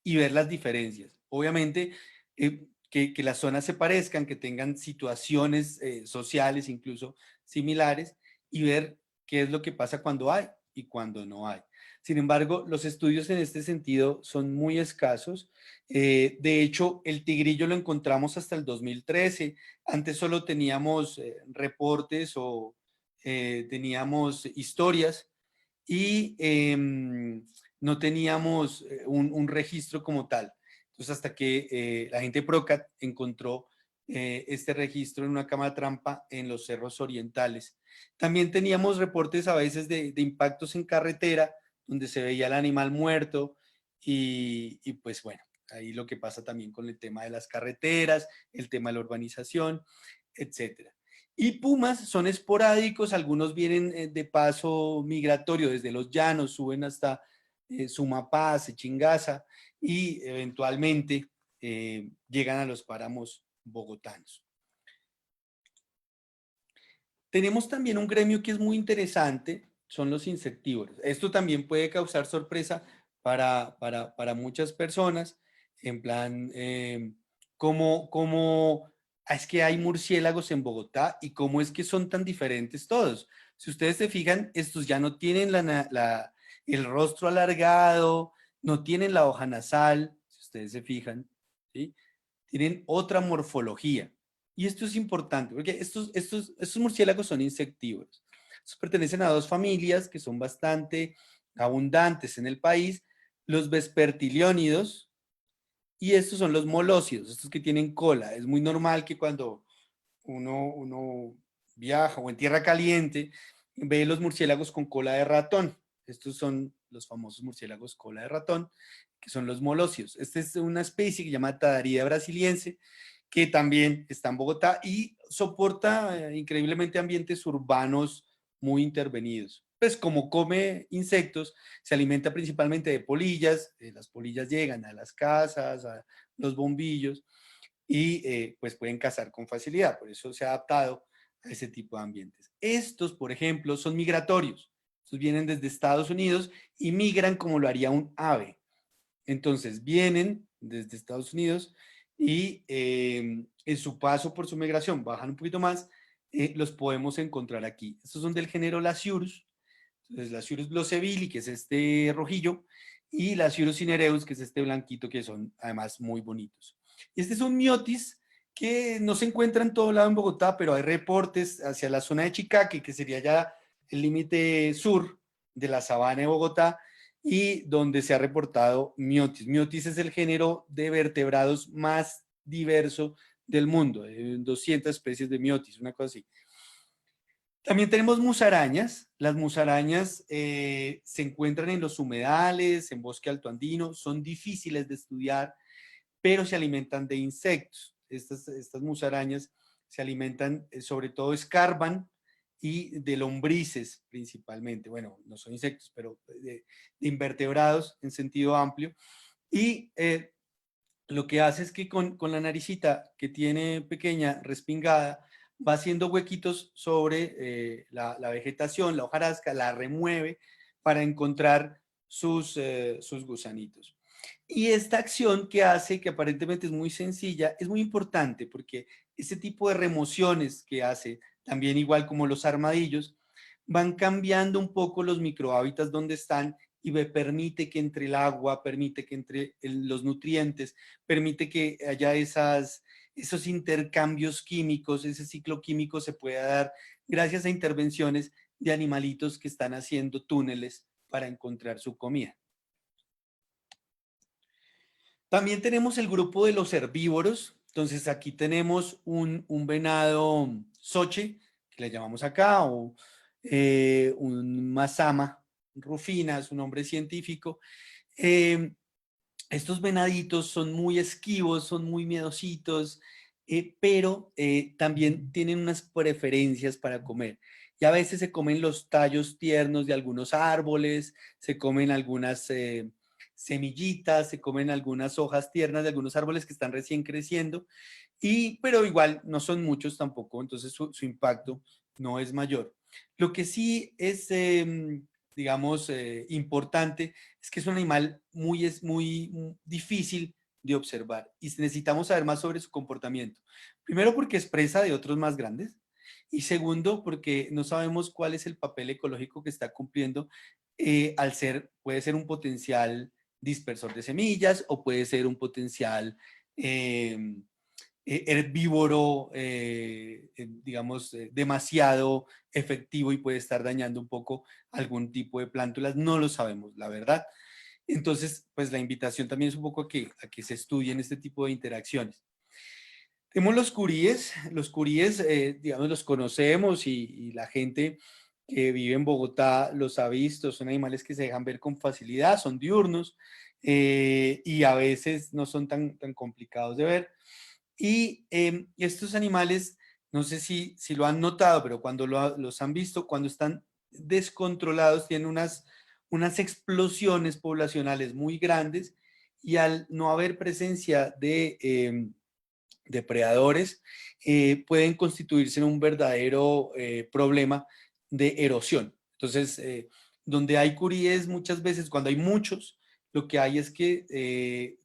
y ver las diferencias. Obviamente, que las zonas se parezcan, que tengan situaciones sociales incluso similares y ver qué es lo que pasa cuando hay y cuando no hay. Sin embargo, los estudios en este sentido son muy escasos. De hecho, el tigrillo lo encontramos hasta el 2013. Antes solo teníamos reportes o teníamos historias y no teníamos un registro como tal. Entonces, hasta que la gente de Procat encontró este registro en una cámara trampa en los cerros orientales. También teníamos reportes a veces de impactos en carretera, donde se veía el animal muerto y pues bueno, ahí lo que pasa también con el tema de las carreteras, el tema de la urbanización, etcétera. Y pumas son esporádicos, algunos vienen de paso migratorio desde los llanos, suben hasta Sumapaz, Chingaza y eventualmente llegan a los páramos bogotanos. Tenemos también un gremio que es muy interesante, son los insectívoros. Esto también puede causar sorpresa para muchas personas, en plan, ¿cómo es que hay murciélagos en Bogotá y cómo es que son tan diferentes todos? Si ustedes se fijan, estos ya no tienen el rostro alargado, no tienen la hoja nasal, si ustedes se fijan, ¿sí? Tienen otra morfología. Y esto es importante porque estos murciélagos son insectívoros. Estos pertenecen a dos familias que son bastante abundantes en el país, los vespertiliónidos y estos son los molósidos, estos que tienen cola. Es muy normal que cuando uno viaja o en tierra caliente ve los murciélagos con cola de ratón. Estos son los famosos murciélagos cola de ratón, que son los molósidos. Esta es una especie que se llama Tadarida brasiliense, que también está en Bogotá y soporta increíblemente ambientes urbanos muy intervenidos. pues como come insectos, se alimenta principalmente de polillas, las polillas llegan a las casas, a los bombillos y pues pueden cazar con facilidad, por eso se ha adaptado a ese tipo de ambientes. Estos, por ejemplo, son migratorios, estos vienen desde Estados Unidos y migran como lo haría un ave. Entonces vienen desde Estados Unidos y en su paso por su migración bajan un poquito más, los podemos encontrar aquí. Estos son del género Lasiurus. Entonces, Lasiurus blossevili, que es este rojillo, y Lasiurus cinereus, que es este blanquito, que son además muy bonitos. Y este es un miotis que no se encuentra en todo lado en Bogotá, pero hay reportes hacia la zona de Chicaque, que sería ya el límite sur de la sabana de Bogotá, y donde se ha reportado miotis. Miotis es el género de vertebrados más diverso del mundo, 200 especies de miotis, una cosa así. También tenemos musarañas. Las musarañas se encuentran en los humedales, en bosque altoandino, son difíciles de estudiar, pero se alimentan de insectos. Estas musarañas se alimentan, sobre todo escarban y de lombrices principalmente. Bueno, no son insectos, pero de invertebrados en sentido amplio. Y lo que hace es que con la naricita que tiene pequeña, respingada, va haciendo huequitos sobre la vegetación, la hojarasca, la remueve para encontrar sus gusanitos. Y esta acción que hace, que aparentemente es muy sencilla, es muy importante porque ese tipo de remociones que hace, también igual como los armadillos, van cambiando un poco los microhábitats donde están y me permite que entre el agua, permite que entre los nutrientes, permite que haya esos intercambios químicos, ese ciclo químico se pueda dar gracias a intervenciones de animalitos que están haciendo túneles para encontrar su comida. También tenemos el grupo de los herbívoros. Entonces aquí tenemos un venado soche, que le llamamos acá, o un mazama rufina, es un nombre científico. Eh, Estos venaditos son muy esquivos, son muy miedositos, pero también tienen unas preferencias para comer. Y a veces se comen los tallos tiernos de algunos árboles, se comen algunas semillitas, se comen algunas hojas tiernas de algunos árboles que están recién creciendo, pero igual no son muchos tampoco, entonces su impacto no es mayor. Lo que sí es, digamos, importante es que es un animal muy difícil de observar y necesitamos saber más sobre su comportamiento. Primero porque es presa de otros más grandes y segundo porque no sabemos cuál es el papel ecológico que está cumpliendo puede ser un potencial dispersor de semillas o puede ser un potencial herbívoro, digamos, demasiado efectivo y puede estar dañando un poco algún tipo de plántulas. No lo sabemos, la verdad. Entonces, pues la invitación también es un poco a que se estudien este tipo de interacciones. Tenemos los curíes, digamos, los conocemos y la gente que vive en Bogotá los ha visto, son animales que se dejan ver con facilidad, son diurnos y a veces no son tan complicados de ver. Y estos animales, no sé si lo han notado, pero cuando los han visto, cuando están descontrolados, tienen unas explosiones poblacionales muy grandes y al no haber presencia de depredadores, pueden constituirse en un verdadero problema de erosión. Entonces, donde hay curíes, muchas veces, cuando hay muchos, lo que hay es que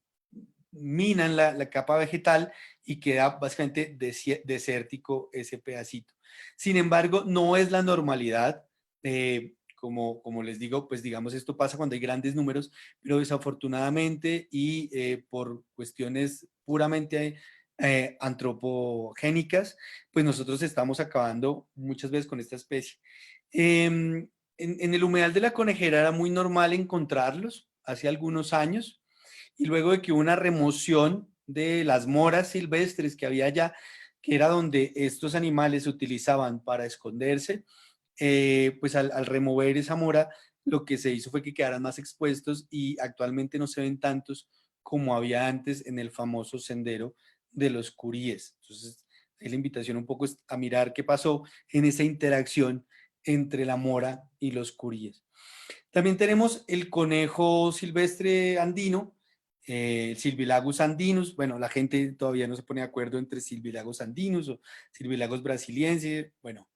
minan la capa vegetal y queda básicamente desértico ese pedacito. Sin embargo, no es la normalidad. Como les digo, pues digamos, esto pasa cuando hay grandes números, pero desafortunadamente y por cuestiones puramente antropogénicas, pues nosotros estamos acabando muchas veces con esta especie. En el humedal de la Conejera era muy normal encontrarlos hace algunos años, y luego de que hubo una remoción de las moras silvestres que había allá, que era donde estos animales se utilizaban para esconderse, pues al remover esa mora, lo que se hizo fue que quedaran más expuestos y actualmente no se ven tantos como había antes en el famoso sendero de los Curíes. Entonces, la invitación un poco es a mirar qué pasó en esa interacción entre la mora y los curíes. También tenemos el conejo silvestre andino, Silvilagos andinus. Bueno, la gente todavía no se pone de acuerdo entre Silvilagos andinus o Silvilagos brasiliensis. Bueno,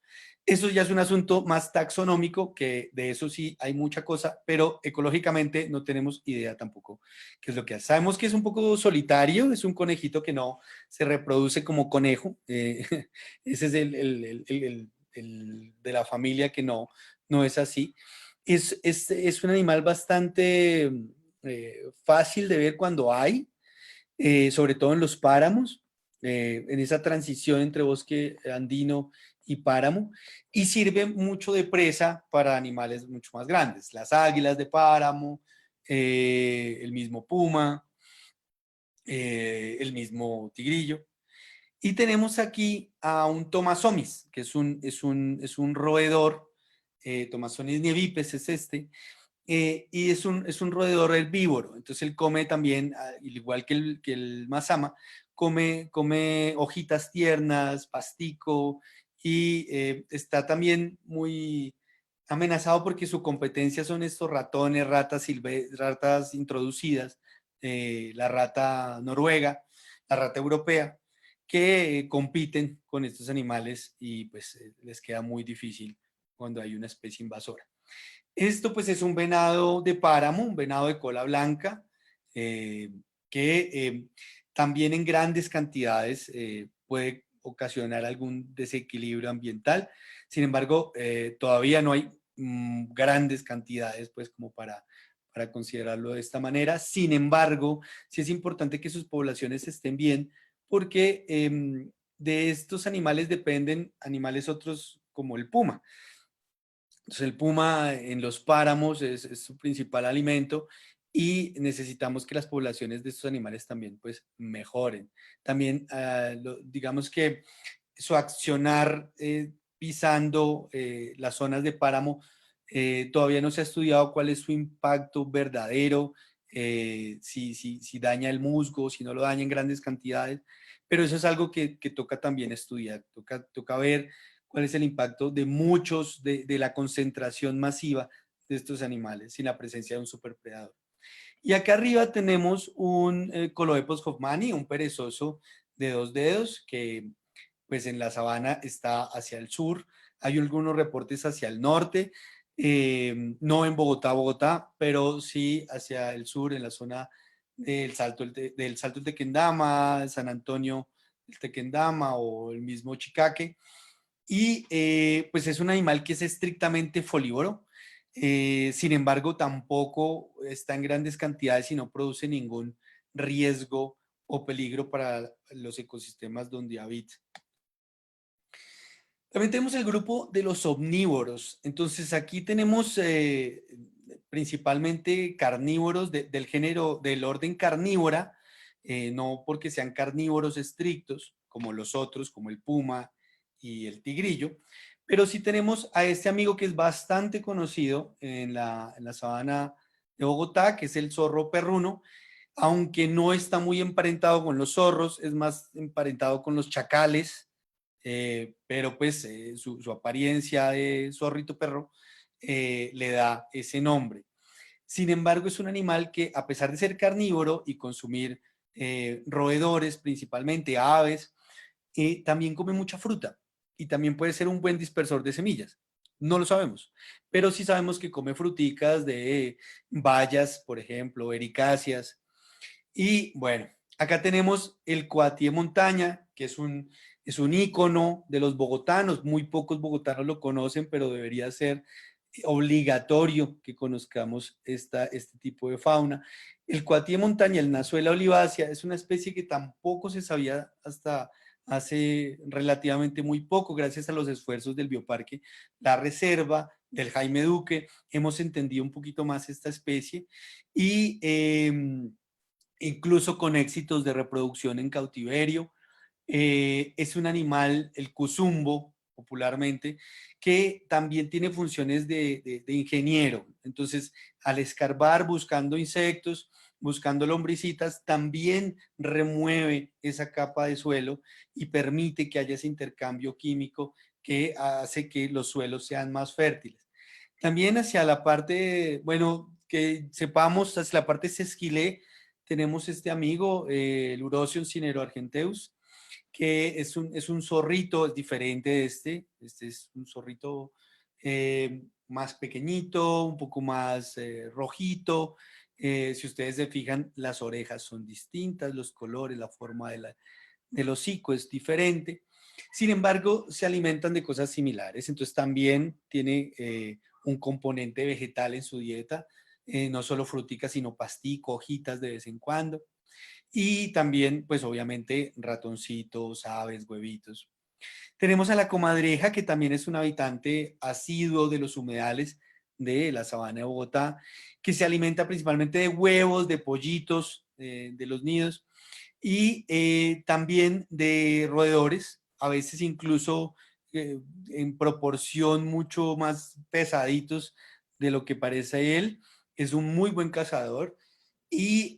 eso ya es un asunto más taxonómico, que de eso sí hay mucha cosa, pero ecológicamente no tenemos idea tampoco qué es lo que hace. Sabemos que es un poco solitario, es un conejito que no se reproduce como conejo. Ese es el de la familia que no es así. Es un animal bastante fácil de ver cuando hay, sobre todo en los páramos, en esa transición entre bosque andino y páramo, y sirve mucho de presa para animales mucho más grandes, las águilas de páramo, el mismo puma, el mismo tigrillo. Y tenemos aquí a un Tomasomis, que es un roedor, Tomasomis nievipes es este, y es un roedor herbívoro. Entonces él come también, igual que el mazama, come hojitas tiernas, pastico, y está también muy amenazado porque su competencia son estos ratones, ratas introducidas, la rata noruega, la rata europea, que compiten con estos animales y pues les queda muy difícil cuando hay una especie invasora. Esto pues es un venado de páramo, un venado de cola blanca, eh, que también en grandes cantidades puede ocasionar algún desequilibrio ambiental. Sin embargo, todavía no hay grandes cantidades pues como para considerarlo de esta manera. Sin embargo, sí es importante que sus poblaciones estén bien, porque de estos animales dependen animales otros como el puma. Entonces el puma en los páramos es su principal alimento, y necesitamos que las poblaciones de estos animales también pues mejoren. También digamos que su accionar pisando las zonas de páramo, todavía no se ha estudiado cuál es su impacto verdadero, si daña el musgo, si no lo daña en grandes cantidades, pero eso es algo que toca también estudiar, toca ver cuál es el impacto de muchos, de la concentración masiva de estos animales sin la presencia de un superpredador. Y acá arriba tenemos un Coloepos hoffmanni, un perezoso de 2 dedos, que pues en la sabana está hacia el sur. Hay algunos reportes hacia el norte, no en Bogotá, pero sí hacia el sur, en la zona del Salto del Tequendama, San Antonio del Tequendama o el mismo Chicaque. Y pues es un animal que es estrictamente folívoro. Sin embargo, tampoco está en grandes cantidades y no produce ningún riesgo o peligro para los ecosistemas donde habita. También tenemos el grupo de los omnívoros. Entonces aquí tenemos principalmente carnívoros del género, del orden carnívora, no porque sean carnívoros estrictos como los otros, como el puma y el tigrillo, pero sí tenemos a este amigo que es bastante conocido en la sabana de Bogotá, que es el zorro perruno, aunque no está muy emparentado con los zorros, es más emparentado con los chacales, pero pues su apariencia de zorrito perro le da ese nombre. Sin embargo, es un animal que, a pesar de ser carnívoro y consumir roedores, principalmente aves, también come mucha fruta y también puede ser un buen dispersor de semillas. No lo sabemos, pero sí sabemos que come fruticas de bayas, por ejemplo, ericáceas. Y bueno, acá tenemos el coatí de montaña, que es un ícono de los bogotanos. Muy pocos bogotanos lo conocen, pero debería ser obligatorio que conozcamos este tipo de fauna. El coatí de montaña, el Nazuela olivácea, es una especie que tampoco se sabía hasta hace relativamente muy poco. Gracias a los esfuerzos del Bioparque La Reserva, del Jaime Duque, hemos entendido un poquito más esta especie, y incluso con éxitos de reproducción en cautiverio. Es un animal, el cuzumbo, popularmente, que también tiene funciones de ingeniero. Entonces, al escarbar buscando insectos, buscando lombricitas, también remueve esa capa de suelo y permite que haya ese intercambio químico que hace que los suelos sean más fértiles. También hacia la parte, bueno, que sepamos, hacia la parte Sesquilé, tenemos este amigo, el Urocion cineroargenteus, que es un zorrito, es diferente de este es un zorrito más pequeñito, un poco más rojito. Si ustedes se fijan, las orejas son distintas, los colores, la forma del hocico es diferente. Sin embargo, se alimentan de cosas similares, entonces también tiene un componente vegetal en su dieta, no solo fruticas, sino pastico, hojitas de vez en cuando. Y también, pues obviamente, ratoncitos, aves, huevitos. Tenemos a la comadreja, que también es un habitante asiduo de los humedales de la sabana de Bogotá, que se alimenta principalmente de huevos, de pollitos, de los nidos, y también de roedores, a veces incluso en proporción mucho más pesaditos de lo que parece él. Es un muy buen cazador. Y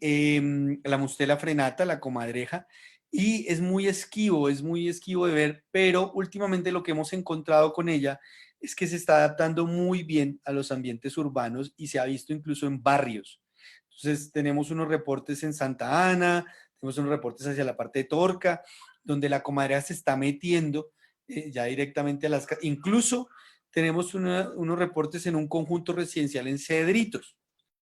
la mustela frenata, la comadreja, y es muy esquivo de ver, pero últimamente lo que hemos encontrado con ella es que se está adaptando muy bien a los ambientes urbanos y se ha visto incluso en barrios. Entonces tenemos unos reportes en Santa Ana, tenemos unos reportes hacia la parte de Torca, donde la comadreja se está metiendo ya directamente a las casas. Incluso tenemos unos reportes en un conjunto residencial en Cedritos,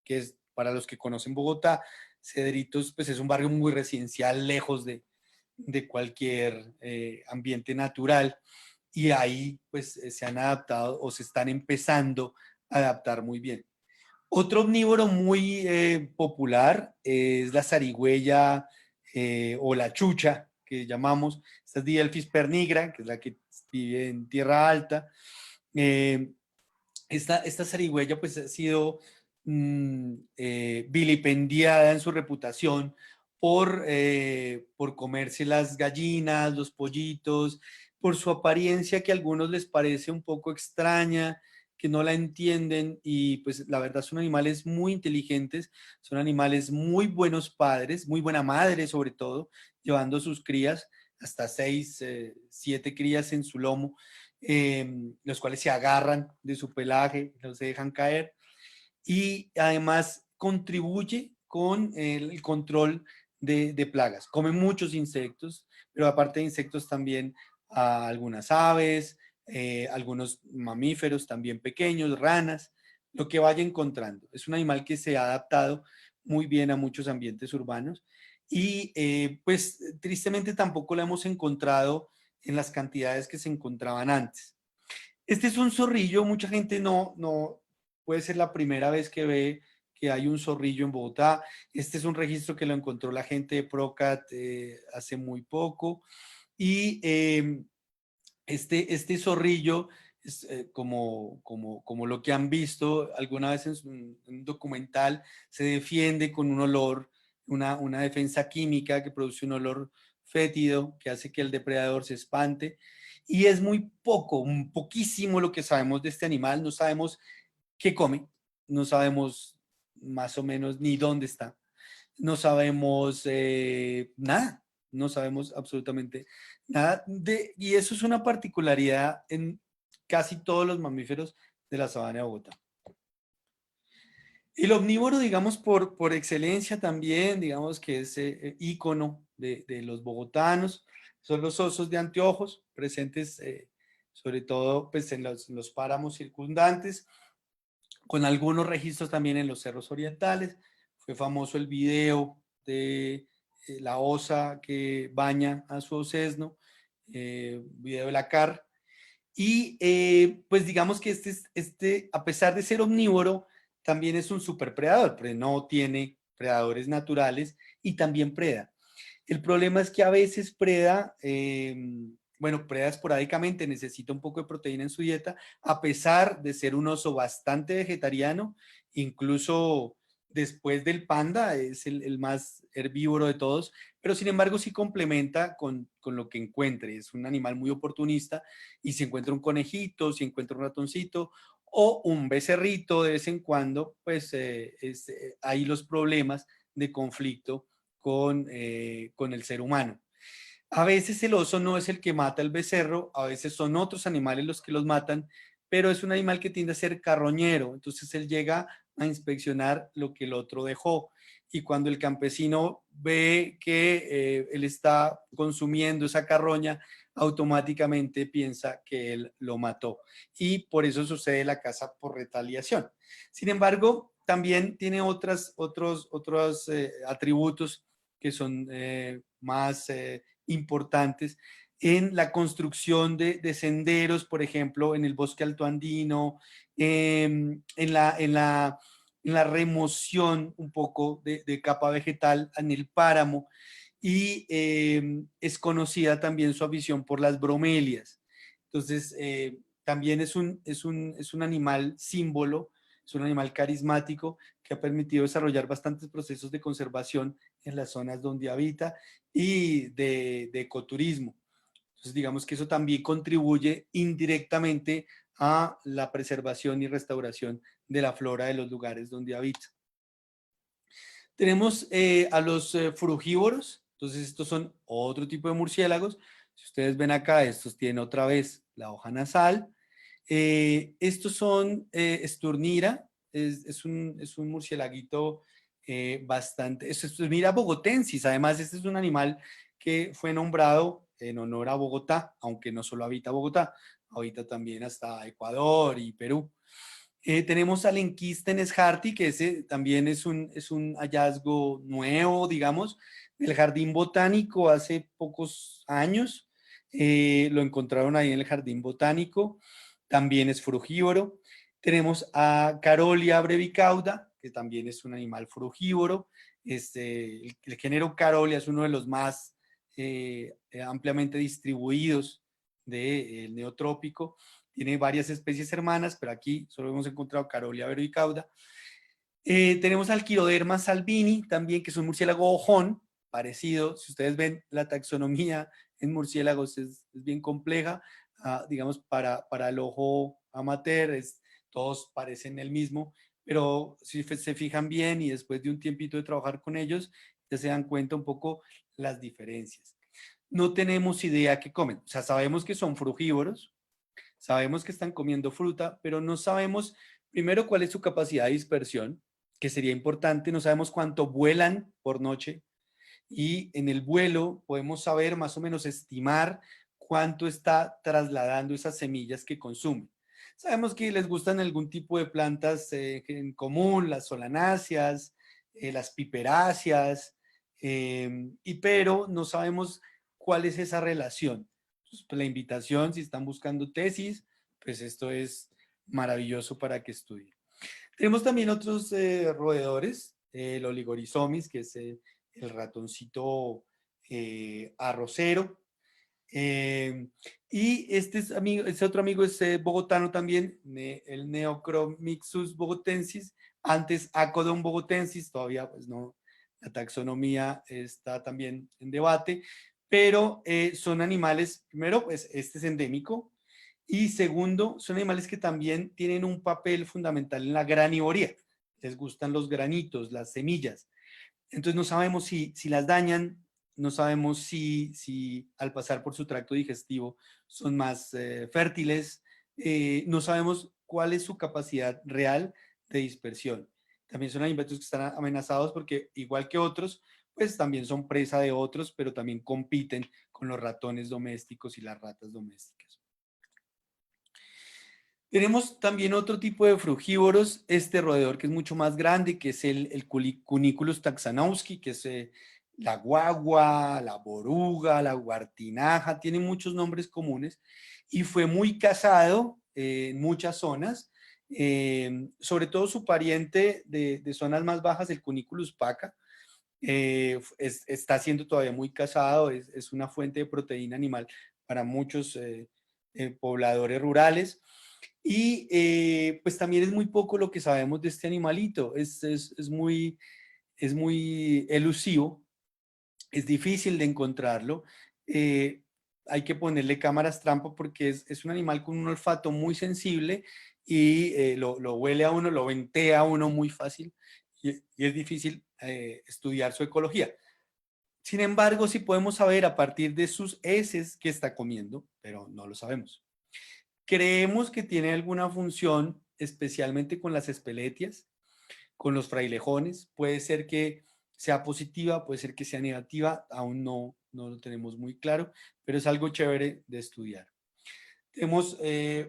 que es, para los que conocen Bogotá, Cedritos pues es un barrio muy residencial, lejos de cualquier ambiente natural, y ahí pues se han adaptado o se están empezando a adaptar muy bien. Otro omnívoro muy popular es la zarigüeya o la chucha, que llamamos. Esta es Didelphis pernigra, que es la que vive en tierra alta. Eh, esta zarigüeya pues ha sido vilipendiada en su reputación por comerse las gallinas, los pollitos, por su apariencia que a algunos les parece un poco extraña, que no la entienden, y pues la verdad son animales muy inteligentes, son animales muy buenos padres, muy buena madre sobre todo, llevando sus crías, hasta 6, 7 crías en su lomo, los cuales se agarran de su pelaje, no se dejan caer, y además contribuye con el control de plagas. Come muchos insectos, pero aparte de insectos también a algunas aves, algunos mamíferos también pequeños, ranas, lo que vaya encontrando. Es un animal que se ha adaptado muy bien a muchos ambientes urbanos y pues tristemente tampoco lo hemos encontrado en las cantidades que se encontraban antes. Este es un zorrillo, mucha gente no puede ser la primera vez que ve que hay un zorrillo en Bogotá. Este es un registro que lo encontró la gente de Procat hace muy poco. Y este zorrillo es como lo que han visto alguna vez en un documental, se defiende con un olor, una defensa química que produce un olor fétido que hace que el depredador se espante. Y es muy poco, un poquísimo lo que sabemos de este animal. No sabemos qué come, no sabemos más o menos ni dónde está, no sabemos nada, no sabemos absolutamente nada y eso es una particularidad en casi todos los mamíferos de la sabana de Bogotá. El omnívoro, digamos, por excelencia también, digamos que es ícono de los bogotanos, son los osos de anteojos, presentes sobre todo pues, en los páramos circundantes, con algunos registros también en los cerros orientales. Fue famoso el video de la osa que baña a su osesno, video de la CAR. Y pues digamos que a pesar de ser omnívoro, también es un superpredador, pero no tiene predadores naturales y también preda. El problema es que a veces preda, bueno, preda esporádicamente, necesita un poco de proteína en su dieta, a pesar de ser un oso bastante vegetariano, incluso después del panda, es el más herbívoro de todos, pero sin embargo sí complementa con lo que encuentre. Es un animal muy oportunista y si encuentra un conejito, si encuentra un ratoncito o un becerrito de vez en cuando, pues hay los problemas de conflicto con el ser humano. A veces el oso no es el que mata el becerro, a veces son otros animales los que los matan, pero es un animal que tiende a ser carroñero, entonces él llega a inspeccionar lo que el otro dejó. Y cuando el campesino ve que él está consumiendo esa carroña, automáticamente piensa que él lo mató. Y por eso sucede la caza por retaliación. Sin embargo, también tiene otros atributos que son más importantes en la construcción de senderos, por ejemplo, en el bosque altoandino, en la remoción un poco de capa vegetal en el páramo, y es conocida también su afición por las bromelias. Entonces, también es un animal símbolo, es un animal carismático que ha permitido desarrollar bastantes procesos de conservación en las zonas donde habita y de ecoturismo. Entonces, digamos que eso también contribuye indirectamente a la preservación y restauración de la flora de los lugares donde habita. Tenemos a los frugívoros, entonces estos son otro tipo de murciélagos. Si ustedes ven acá, estos tienen otra vez la hoja nasal. Estos son Sturnira, es un murciélaguito bastante, es Sturnira bogotensis. Además, este es un animal que fue nombrado en honor a Bogotá, aunque no solo habita Bogotá, habita también hasta Ecuador y Perú. Tenemos al Enquístenes harti, que ese también es un hallazgo nuevo, digamos, del Jardín Botánico hace pocos años. Lo encontraron ahí en el Jardín Botánico. También es frugívoro. Tenemos a Carolia brevicauda, que también es un animal frugívoro. El género Carolia es uno de los más ampliamente distribuidos del neotrópico. Tiene varias especies hermanas, pero aquí solo hemos encontrado Carolia vericauda. Tenemos al Chiroderma salvini, también, que es un murciélago ojón, parecido. Si ustedes ven, la taxonomía en murciélagos es bien compleja. Digamos, para el ojo amateur, todos parecen el mismo, pero si se fijan bien y después de un tiempito de trabajar con ellos, ya se dan cuenta un poco las diferencias. No tenemos idea qué comen. O sea, sabemos que son frugívoros, sabemos que están comiendo fruta, pero no sabemos primero cuál es su capacidad de dispersión, que sería importante. No sabemos cuánto vuelan por noche, y en el vuelo podemos saber, más o menos estimar cuánto está trasladando esas semillas que consumen. Sabemos que les gustan algún tipo de plantas en común, las solanáceas, las piperáceas, pero no sabemos cuál es esa relación. Entonces, pues, la invitación, si están buscando tesis, pues esto es maravilloso para que estudien. Tenemos también otros roedores, el Oligorizomis, que es el ratoncito arrocero. Y este otro amigo es bogotano también, el Neochromyxus bogotensis, antes Acodon bogotensis, todavía pues no, la taxonomía está también en debate, pero son animales, primero, pues este es endémico, y segundo, son animales que también tienen un papel fundamental en la granivoría. Les gustan los granitos, las semillas. Entonces no sabemos si las dañan, no sabemos si al pasar por su tracto digestivo son más fértiles, no sabemos cuál es su capacidad real de dispersión. También son animales que están amenazados porque, igual que otros, pues también son presa de otros, pero también compiten con los ratones domésticos y las ratas domésticas. Tenemos también otro tipo de frugívoros, este roedor que es mucho más grande, que es el Cuniculus taxanowski, que es la guagua, la boruga, la guartinaja, tiene muchos nombres comunes, y fue muy cazado en muchas zonas, sobre todo su pariente de zonas más bajas, el Cuniculus paca, está siendo todavía muy cazado, es una fuente de proteína animal para muchos pobladores rurales. Y pues también es muy poco lo que sabemos de este animalito, es muy elusivo, es difícil de encontrarlo, hay que ponerle cámaras trampa porque es un animal con un olfato muy sensible, y lo huele a uno, lo ventea a uno muy fácil, y es difícil estudiar su ecología. Sin embargo, sí podemos saber a partir de sus heces qué está comiendo, pero no lo sabemos. Creemos que tiene alguna función, especialmente con las espeletias, con los frailejones. Puede ser que sea positiva, puede ser que sea negativa, aún no lo tenemos muy claro, pero es algo chévere de estudiar. Tenemos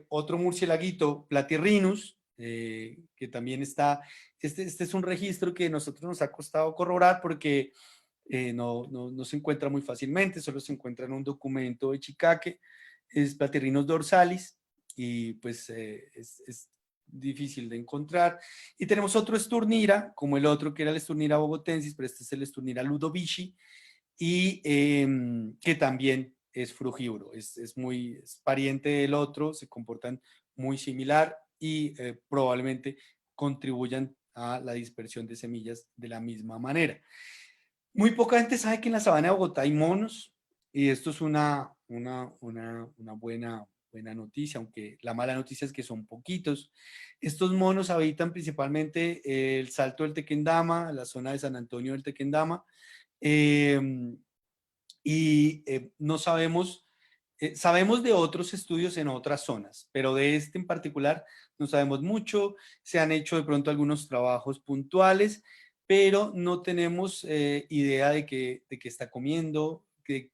otro murcielaguito, Platyrrhinus, que también está, este es un registro que a nosotros nos ha costado corroborar porque no se encuentra muy fácilmente, solo se encuentra en un documento de Chicaque, es Platyrrhinus dorsalis, y pues es difícil de encontrar. Y tenemos otro Esturnira, como el otro que era el Esturnira bogotensis, pero este es el Esturnira ludovici, y que también es frugívoro, es pariente del otro, se comportan muy similar y probablemente contribuyan a la dispersión de semillas de la misma manera. Muy poca gente sabe que en la sabana de Bogotá hay monos y esto es una buena noticia, aunque la mala noticia es que son poquitos. Estos monos habitan principalmente el Salto del Tequendama, la zona de San Antonio del Tequendama, no sabemos, sabemos de otros estudios en otras zonas, pero de este en particular no sabemos mucho. Se han hecho de pronto algunos trabajos puntuales, pero no tenemos idea de qué está comiendo,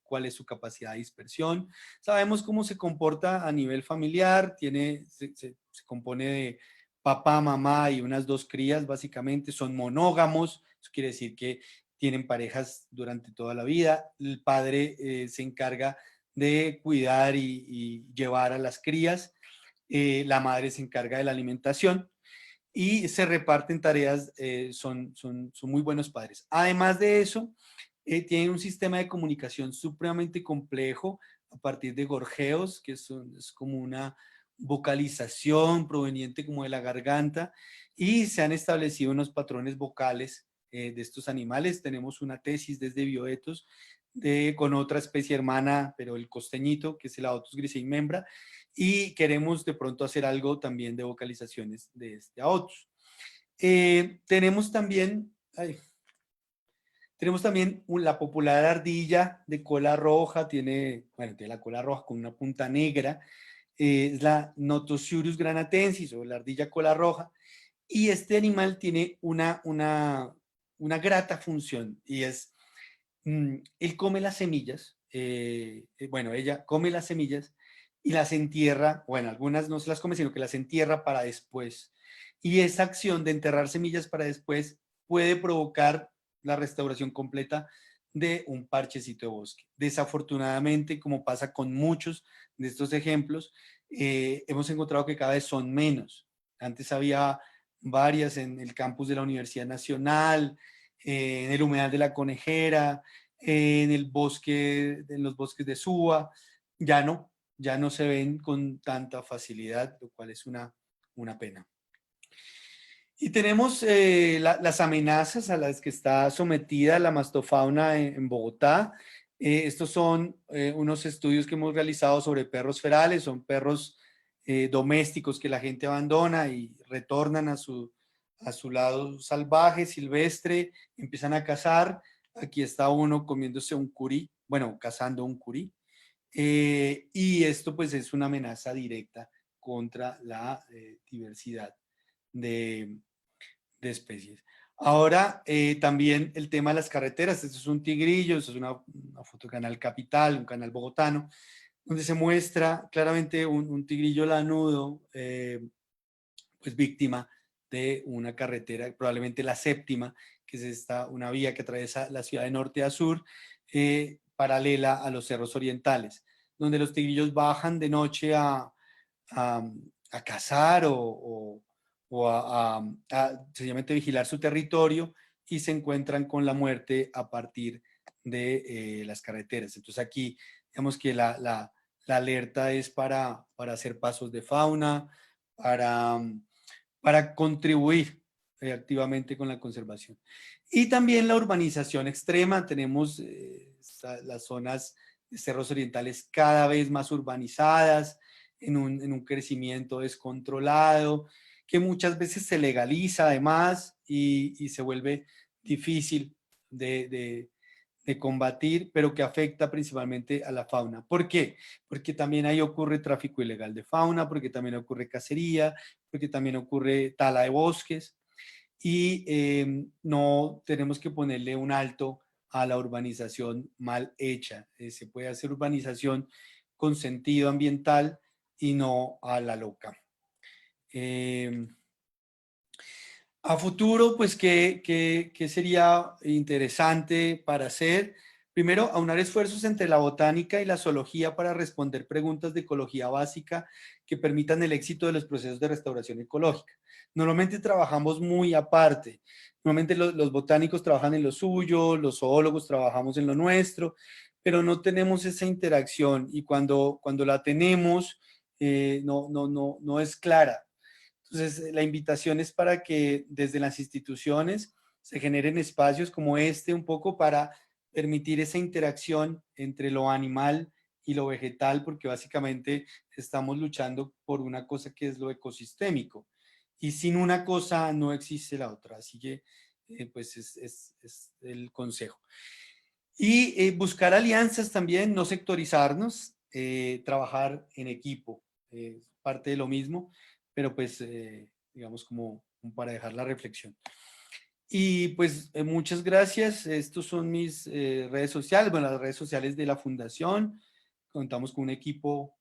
cuál es su capacidad de dispersión. Sabemos cómo se comporta a nivel familiar, se compone de papá, mamá y unas 2 crías, básicamente son monógamos. Eso quiere decir que tienen parejas durante toda la vida. El padre se encarga de cuidar y llevar a las crías. La madre se encarga de la alimentación y se reparten tareas, son muy buenos padres. Además de eso, tienen un sistema de comunicación supremamente complejo a partir de gorjeos, que es como una vocalización proveniente como de la garganta, y se han establecido unos patrones vocales de estos animales. Tenemos una tesis desde Bioetos con otra especie hermana, pero el costeñito, que es el Aotus grisei-membra, y queremos de pronto hacer algo también de vocalizaciones de este Aotus. Tenemos también la popular ardilla de cola roja, tiene la cola roja con una punta negra, es la Notosurus granatensis o la ardilla cola roja, y este animal tiene una grata función y es, él come las semillas, ella come las semillas y las entierra, bueno, algunas no se las come, sino que las entierra para después. Y esa acción de enterrar semillas para después puede provocar la restauración completa de un parchecito de bosque. Desafortunadamente, como pasa con muchos de estos ejemplos, hemos encontrado que cada vez son menos. Antes había varias en el campus de la Universidad Nacional, en el humedal de la Conejera, en los bosques de Suba. Ya no se ven con tanta facilidad, lo cual es una pena. Y tenemos las amenazas a las que está sometida la mastofauna en Bogotá. Estos son unos estudios que hemos realizado sobre perros ferales, son perros domésticos que la gente abandona y retornan a su lado salvaje, silvestre, empiezan a cazar. Aquí está uno comiéndose un curí, bueno, cazando un curí. Y esto pues es una amenaza directa contra la diversidad de especies. Ahora, también el tema de las carreteras. Esto es un tigrillo, esto es una foto canal Capital, un canal bogotano, donde se muestra claramente un tigrillo lanudo, pues víctima de una carretera, probablemente la séptima, que es una vía que atraviesa la ciudad de norte a sur, paralela a los cerros orientales, donde los tigrillos bajan de noche a cazar o sencillamente vigilar su territorio y se encuentran con la muerte a partir de las carreteras. Entonces aquí, digamos que la alerta es para hacer pasos de fauna, para contribuir activamente con la conservación. Y también la urbanización extrema. Tenemos las zonas de cerros orientales cada vez más urbanizadas, en un crecimiento descontrolado, que muchas veces se legaliza además y se vuelve difícil de de combatir, pero que afecta principalmente a la fauna. ¿Por qué? Porque también ahí ocurre tráfico ilegal de fauna, porque también ocurre cacería, porque también ocurre tala de bosques y no tenemos que ponerle un alto a la urbanización mal hecha. Se puede hacer urbanización con sentido ambiental y no a la loca. A futuro, pues, ¿qué sería interesante para hacer? Primero, aunar esfuerzos entre la botánica y la zoología para responder preguntas de ecología básica que permitan el éxito de los procesos de restauración ecológica. Normalmente trabajamos muy aparte. Normalmente los botánicos trabajan en lo suyo, los zoólogos trabajamos en lo nuestro, pero no tenemos esa interacción y cuando la tenemos, no es clara. Entonces, la invitación es para que desde las instituciones se generen espacios como este un poco para permitir esa interacción entre lo animal y lo vegetal, porque básicamente estamos luchando por una cosa que es lo ecosistémico. Y sin una cosa no existe la otra. Así que, pues, es el consejo. Y buscar alianzas también, no sectorizarnos, trabajar en equipo, parte de lo mismo, pero pues, digamos, como para dejar la reflexión. Y pues muchas gracias. Estos son mis redes sociales, bueno, las redes sociales de la Fundación. Contamos con un equipo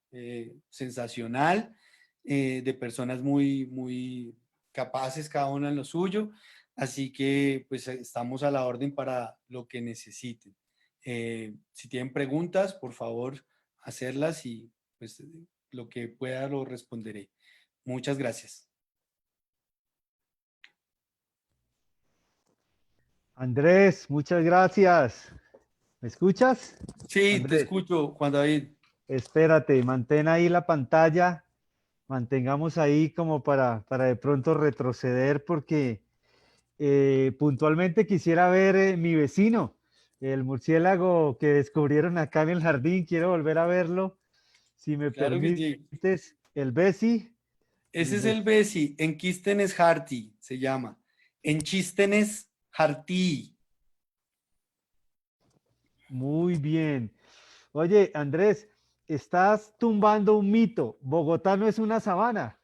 sensacional, de personas muy capaces, cada una en lo suyo. Así que pues estamos a la orden para lo que necesiten. Si tienen preguntas, por favor, hacerlas y pues lo que pueda lo responderé. Muchas gracias. Andrés, muchas gracias. ¿Me escuchas? Sí, te Andrés, escucho, Juan David. espérate, mantén ahí la pantalla, mantengamos ahí como para de pronto retroceder porque puntualmente quisiera ver mi vecino, el murciélago que descubrieron acá en el jardín, quiero volver a verlo. Si me Claro que sí. permites, el Bessie, el Ese es el Bessie. Bessie. En Quístenes Harty se llama. En Chístenes Harty. Muy bien. Oye, Andrés, estás tumbando un mito. Bogotá no es una sabana.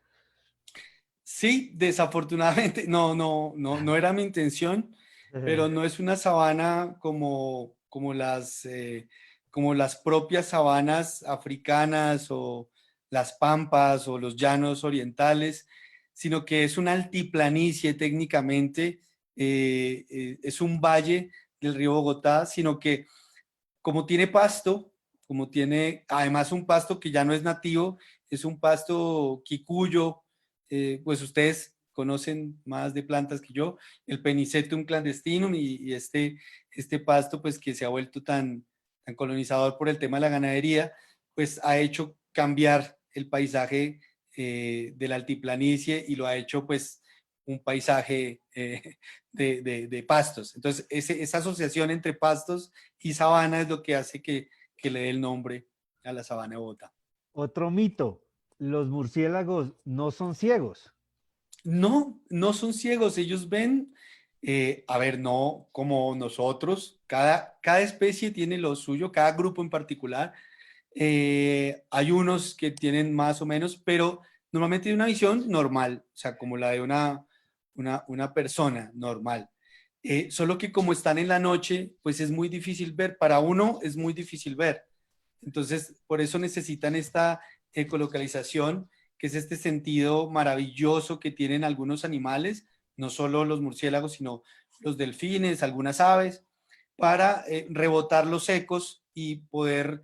Sí, desafortunadamente, no era mi intención, pero no es una sabana como las propias sabanas africanas o las pampas o los llanos orientales, sino que es una altiplanicie técnicamente, es un valle del río Bogotá, sino que como tiene pasto, como tiene además un pasto que ya no es nativo, es un pasto quicuyo, pues ustedes conocen más de plantas que yo, el Penicetum clandestinum y este pasto pues que se ha vuelto tan colonizador por el tema de la ganadería, pues ha hecho cambiar el paisaje de la altiplanicie y lo ha hecho pues un paisaje de pastos. Entonces, esa asociación entre pastos y sabana es lo que hace que le dé el nombre a la sabana de Bogotá. Otro mito. Los murciélagos no son ciegos. No son ciegos, ellos ven, a ver, no como nosotros, cada especie tiene lo suyo, cada grupo en particular. Hay unos que tienen más o menos, pero normalmente tienen una visión normal, o sea, como la de una persona normal. Solo que como están en la noche, pues es muy difícil ver. Para uno es muy difícil ver. Entonces, por eso necesitan esta ecolocalización, que es este sentido maravilloso que tienen algunos animales, no solo los murciélagos, sino los delfines, algunas aves, para rebotar los ecos y poder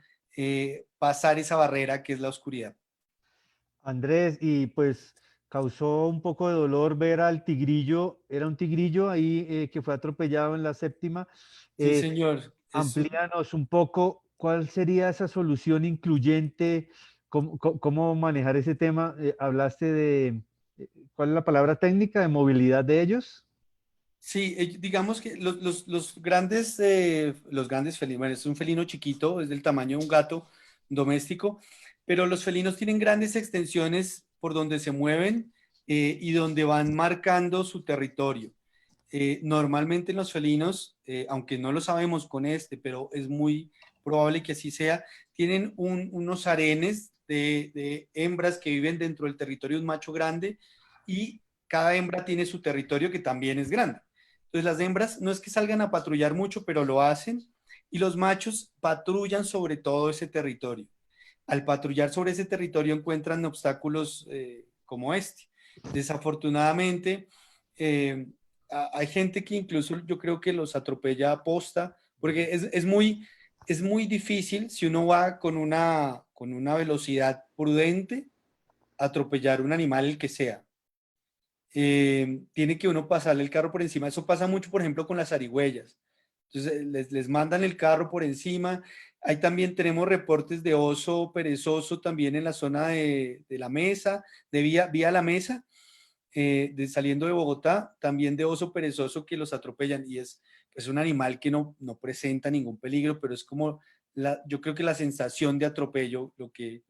pasar esa barrera que es la oscuridad. Andrés, y pues causó un poco de dolor ver al tigrillo, era un tigrillo ahí que fue atropellado en la séptima. Sí, Eh, señor. Amplíanos un poco cuál sería esa solución incluyente, cómo manejar ese tema. Hablaste de, ¿cuál es la palabra técnica? De movilidad de ellos. Sí, digamos que los grandes felinos, bueno, es un felino chiquito, es del tamaño de un gato doméstico, pero los felinos tienen grandes extensiones por donde se mueven y donde van marcando su territorio. Normalmente los felinos, aunque no lo sabemos con este, pero es muy probable que así sea, tienen unos harenes de hembras que viven dentro del territorio de un macho grande y cada hembra tiene su territorio que también es grande. Entonces las hembras no es que salgan a patrullar mucho, pero lo hacen y los machos patrullan sobre todo ese territorio. Al patrullar sobre ese territorio encuentran obstáculos como este. Desafortunadamente, hay gente que incluso yo creo que los atropella a posta, porque es muy difícil si uno va con una velocidad prudente atropellar un animal el que sea. Tiene que uno pasarle el carro por encima. Eso pasa mucho, por ejemplo, con las zarigüeyas. Entonces les mandan el carro por encima. Ahí también tenemos reportes de oso perezoso también en la zona de la mesa, de vía la mesa, saliendo de Bogotá, también de oso perezoso que los atropellan y es un animal que no presenta ningún peligro, pero es como yo creo que la sensación de atropello lo que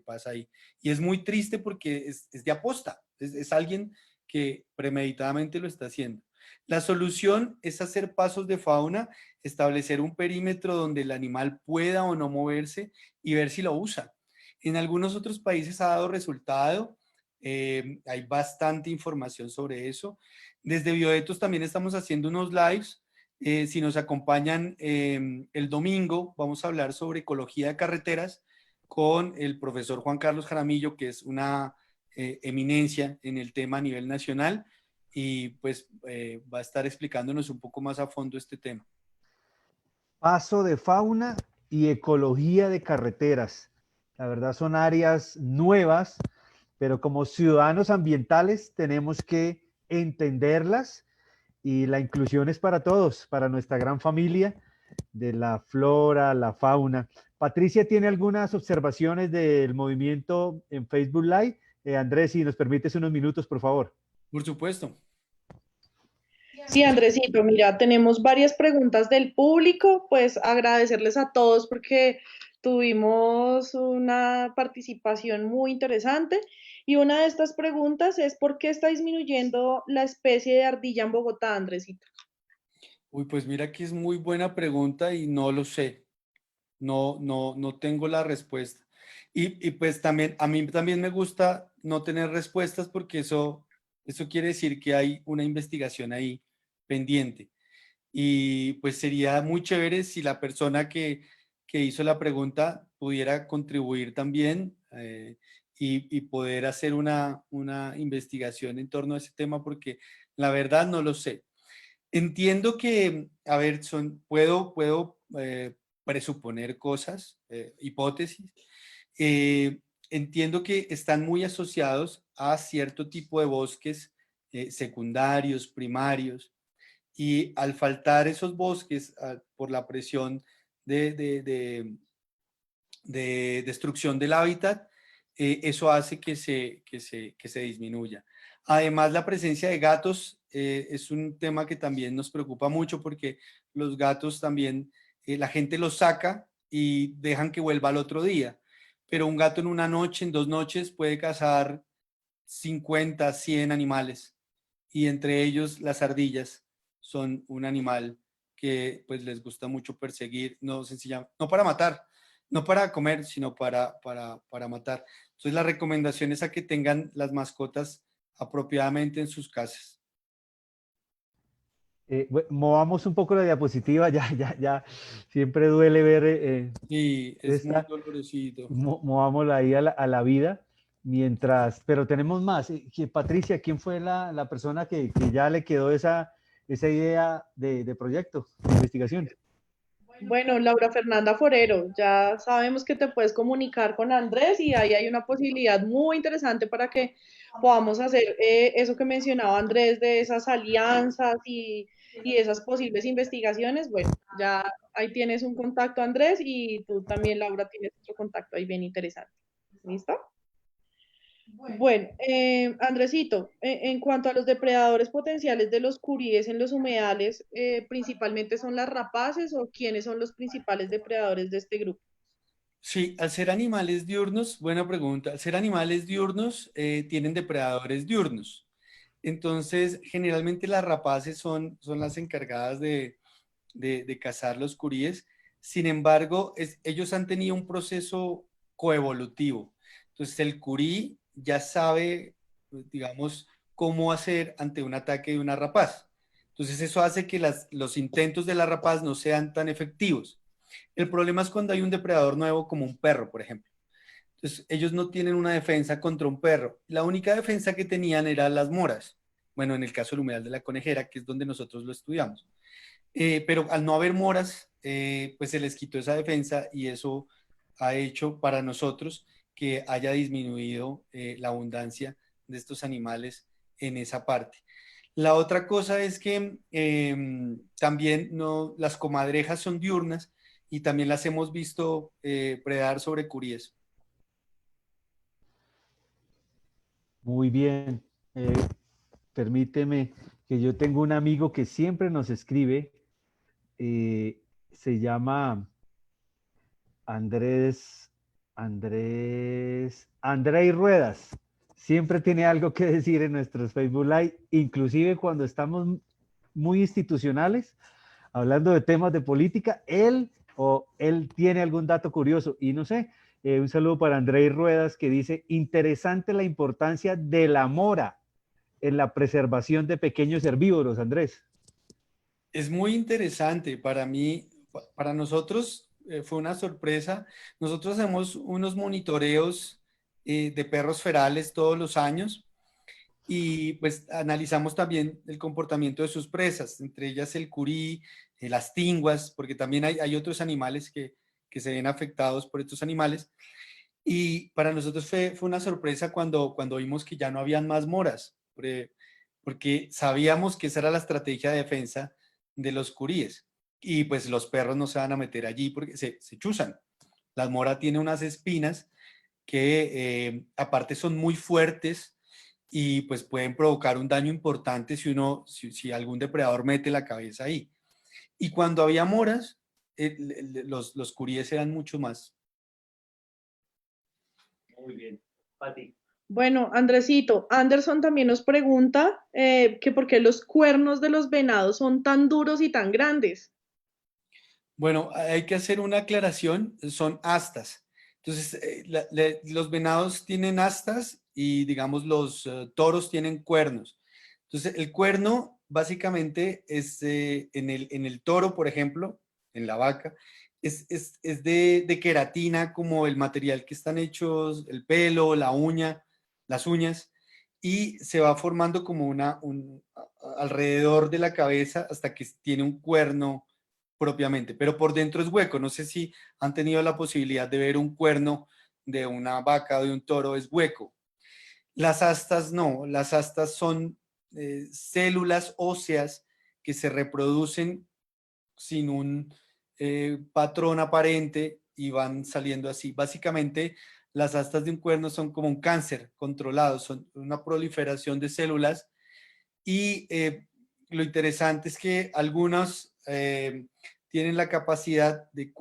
pasa ahí. Y es muy triste porque es de aposta, es alguien que premeditadamente lo está haciendo. La solución es hacer pasos de fauna, establecer un perímetro donde el animal pueda o no moverse y ver si lo usa. En algunos otros países ha dado resultado, hay bastante información sobre eso. Desde Bioetos también estamos haciendo unos lives. Si nos acompañan el domingo, vamos a hablar sobre ecología de carreteras con el profesor Juan Carlos Jaramillo, que es una eminencia en el tema a nivel nacional y pues va a estar explicándonos un poco más a fondo este tema. Paso de fauna y ecología de carreteras. La verdad son áreas nuevas, pero como ciudadanos ambientales tenemos que entenderlas y la inclusión es para todos, para nuestra gran familia de la flora, la fauna. Patricia tiene algunas observaciones del movimiento en Facebook Live. Andrés, si nos permites unos minutos, por favor. Por supuesto. Sí, Andresito, mira, tenemos varias preguntas del público, pues agradecerles a todos porque tuvimos una participación muy interesante y una de estas preguntas es ¿por qué está disminuyendo la especie de ardilla en Bogotá, Andresito? Uy, pues mira que es muy buena pregunta y no lo sé. No tengo la respuesta. Y pues también, a mí también me gusta no tener respuestas porque eso quiere decir que hay una investigación ahí pendiente. Y pues sería muy chévere si la persona que hizo la pregunta pudiera contribuir también y poder hacer una investigación en torno a ese tema porque la verdad no lo sé. Entiendo que, a ver, puedo presuponer cosas, hipótesis. Eh, Entiendo que están muy asociados a cierto tipo de bosques secundarios, primarios, y al faltar esos bosques por la presión de, de, de- de destrucción del hábitat, eso hace que se disminuya. Además, la presencia de gatos es un tema que también nos preocupa mucho porque los gatos también, la gente los saca y dejan que vuelva al otro día, pero un gato en una noche, en 2 noches, puede cazar 50, 100 animales y entre ellos las ardillas son un animal que pues les gusta mucho perseguir, no sencillamente, no para matar, no para comer, sino para matar. Entonces la recomendación es a que tengan las mascotas apropiadamente en sus casas. Movamos un poco la diapositiva, ya, siempre duele ver Sí, es muy esta, dolorosito. movámosla ahí a la vida, mientras, pero tenemos más. Patricia, ¿quién fue la persona que ya le quedó esa idea de proyecto, de investigación? Bueno, Laura Fernanda Forero, ya sabemos que te puedes comunicar con Andrés y ahí hay una posibilidad muy interesante para que podamos hacer eso que mencionaba Andrés de esas alianzas y esas posibles investigaciones. Bueno, ya ahí tienes un contacto, Andrés, y tú también, Laura, tienes otro contacto ahí bien interesante. ¿Listo? Bueno, Andresito, en cuanto a los depredadores potenciales de los curíes en los humedales, ¿principalmente son las rapaces o quiénes son los principales depredadores de este grupo? Sí, al ser animales diurnos, buena pregunta, al ser animales diurnos tienen depredadores diurnos. Entonces, generalmente las rapaces son las encargadas de cazar los curíes. Sin embargo, ellos han tenido un proceso coevolutivo. Entonces, el curí ya sabe, pues, digamos, cómo hacer ante un ataque de una rapaz. Entonces, eso hace que los intentos de la rapaz no sean tan efectivos. El problema es cuando hay un depredador nuevo como un perro, por ejemplo. Entonces, ellos no tienen una defensa contra un perro. La única defensa que tenían eran las moras. Bueno, en el caso del humedal de la conejera, que es donde nosotros lo estudiamos. Pero al no haber moras, pues se les quitó esa defensa y eso ha hecho para nosotros que haya disminuido la abundancia de estos animales en esa parte. La otra cosa es que también no, las comadrejas son diurnas y también las hemos visto predar sobre curíes. Muy bien. Eh, Permíteme que yo tengo un amigo que siempre nos escribe, se llama Andrés Ruedas. Siempre tiene algo que decir en nuestros Facebook Live, inclusive cuando estamos muy institucionales, hablando de temas de política, él tiene algún dato curioso. Y no sé, un saludo para Andrés Ruedas que dice, interesante la importancia de la mora en la preservación de pequeños herbívoros, Andrés. Es muy interesante para mí, para nosotros fue una sorpresa. Nosotros hacemos unos monitoreos de perros ferales todos los años y pues analizamos también el comportamiento de sus presas, entre ellas el curí, las tinguas, porque también hay otros animales que se ven afectados por estos animales. Y para nosotros fue una sorpresa cuando vimos que ya no habían más moras, porque sabíamos que esa era la estrategia de defensa de los curíes. Y pues los perros no se van a meter allí porque se chuzan. La mora tiene unas espinas que aparte son muy fuertes y pues pueden provocar un daño importante si algún depredador mete la cabeza ahí. Y cuando había moras, los curíes eran mucho más. Muy bien. Pati. Bueno, Andresito, Anderson también nos pregunta que por qué los cuernos de los venados son tan duros y tan grandes. Bueno, hay que hacer una aclaración, son astas. Entonces, los venados tienen astas y, digamos, los toros tienen cuernos. Entonces, el cuerno básicamente es en el toro, por ejemplo, en la vaca, es de queratina, como el material que están hechos, el pelo, la uña, las uñas, y se va formando como alrededor de la cabeza hasta que tiene un cuerno propiamente, pero por dentro es hueco. No sé si han tenido la posibilidad de ver un cuerno de una vaca o de un toro, es hueco. Las astas no, las astas son células óseas que se reproducen sin un patrón aparente y van saliendo así. Básicamente, las astas de un cuerno son como un cáncer controlado, son una proliferación de células y lo interesante es que algunos tienen la capacidad de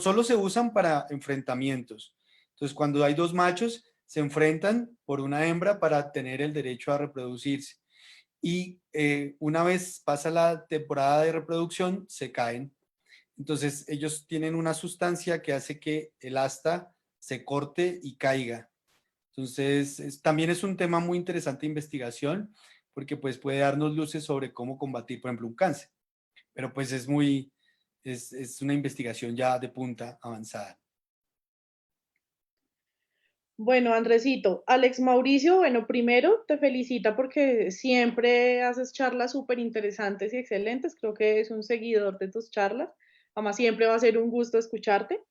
solo se usan para enfrentamientos. Entonces, cuando hay dos machos, se enfrentan por una hembra para tener el derecho a reproducirse. Y una vez pasa la temporada de reproducción, se caen. Entonces, ellos tienen una sustancia que hace que el asta se corte y caiga. Entonces, también es un tema muy interesante de investigación porque pues puede darnos luces sobre cómo combatir, por ejemplo, un cáncer. Pero pues es una investigación ya de punta avanzada. Bueno, Andresito, Alex Mauricio, bueno, primero te felicita porque siempre haces charlas súper interesantes y excelentes. Creo que es un seguidor de tus charlas. Además, siempre va a ser un gusto escucharte.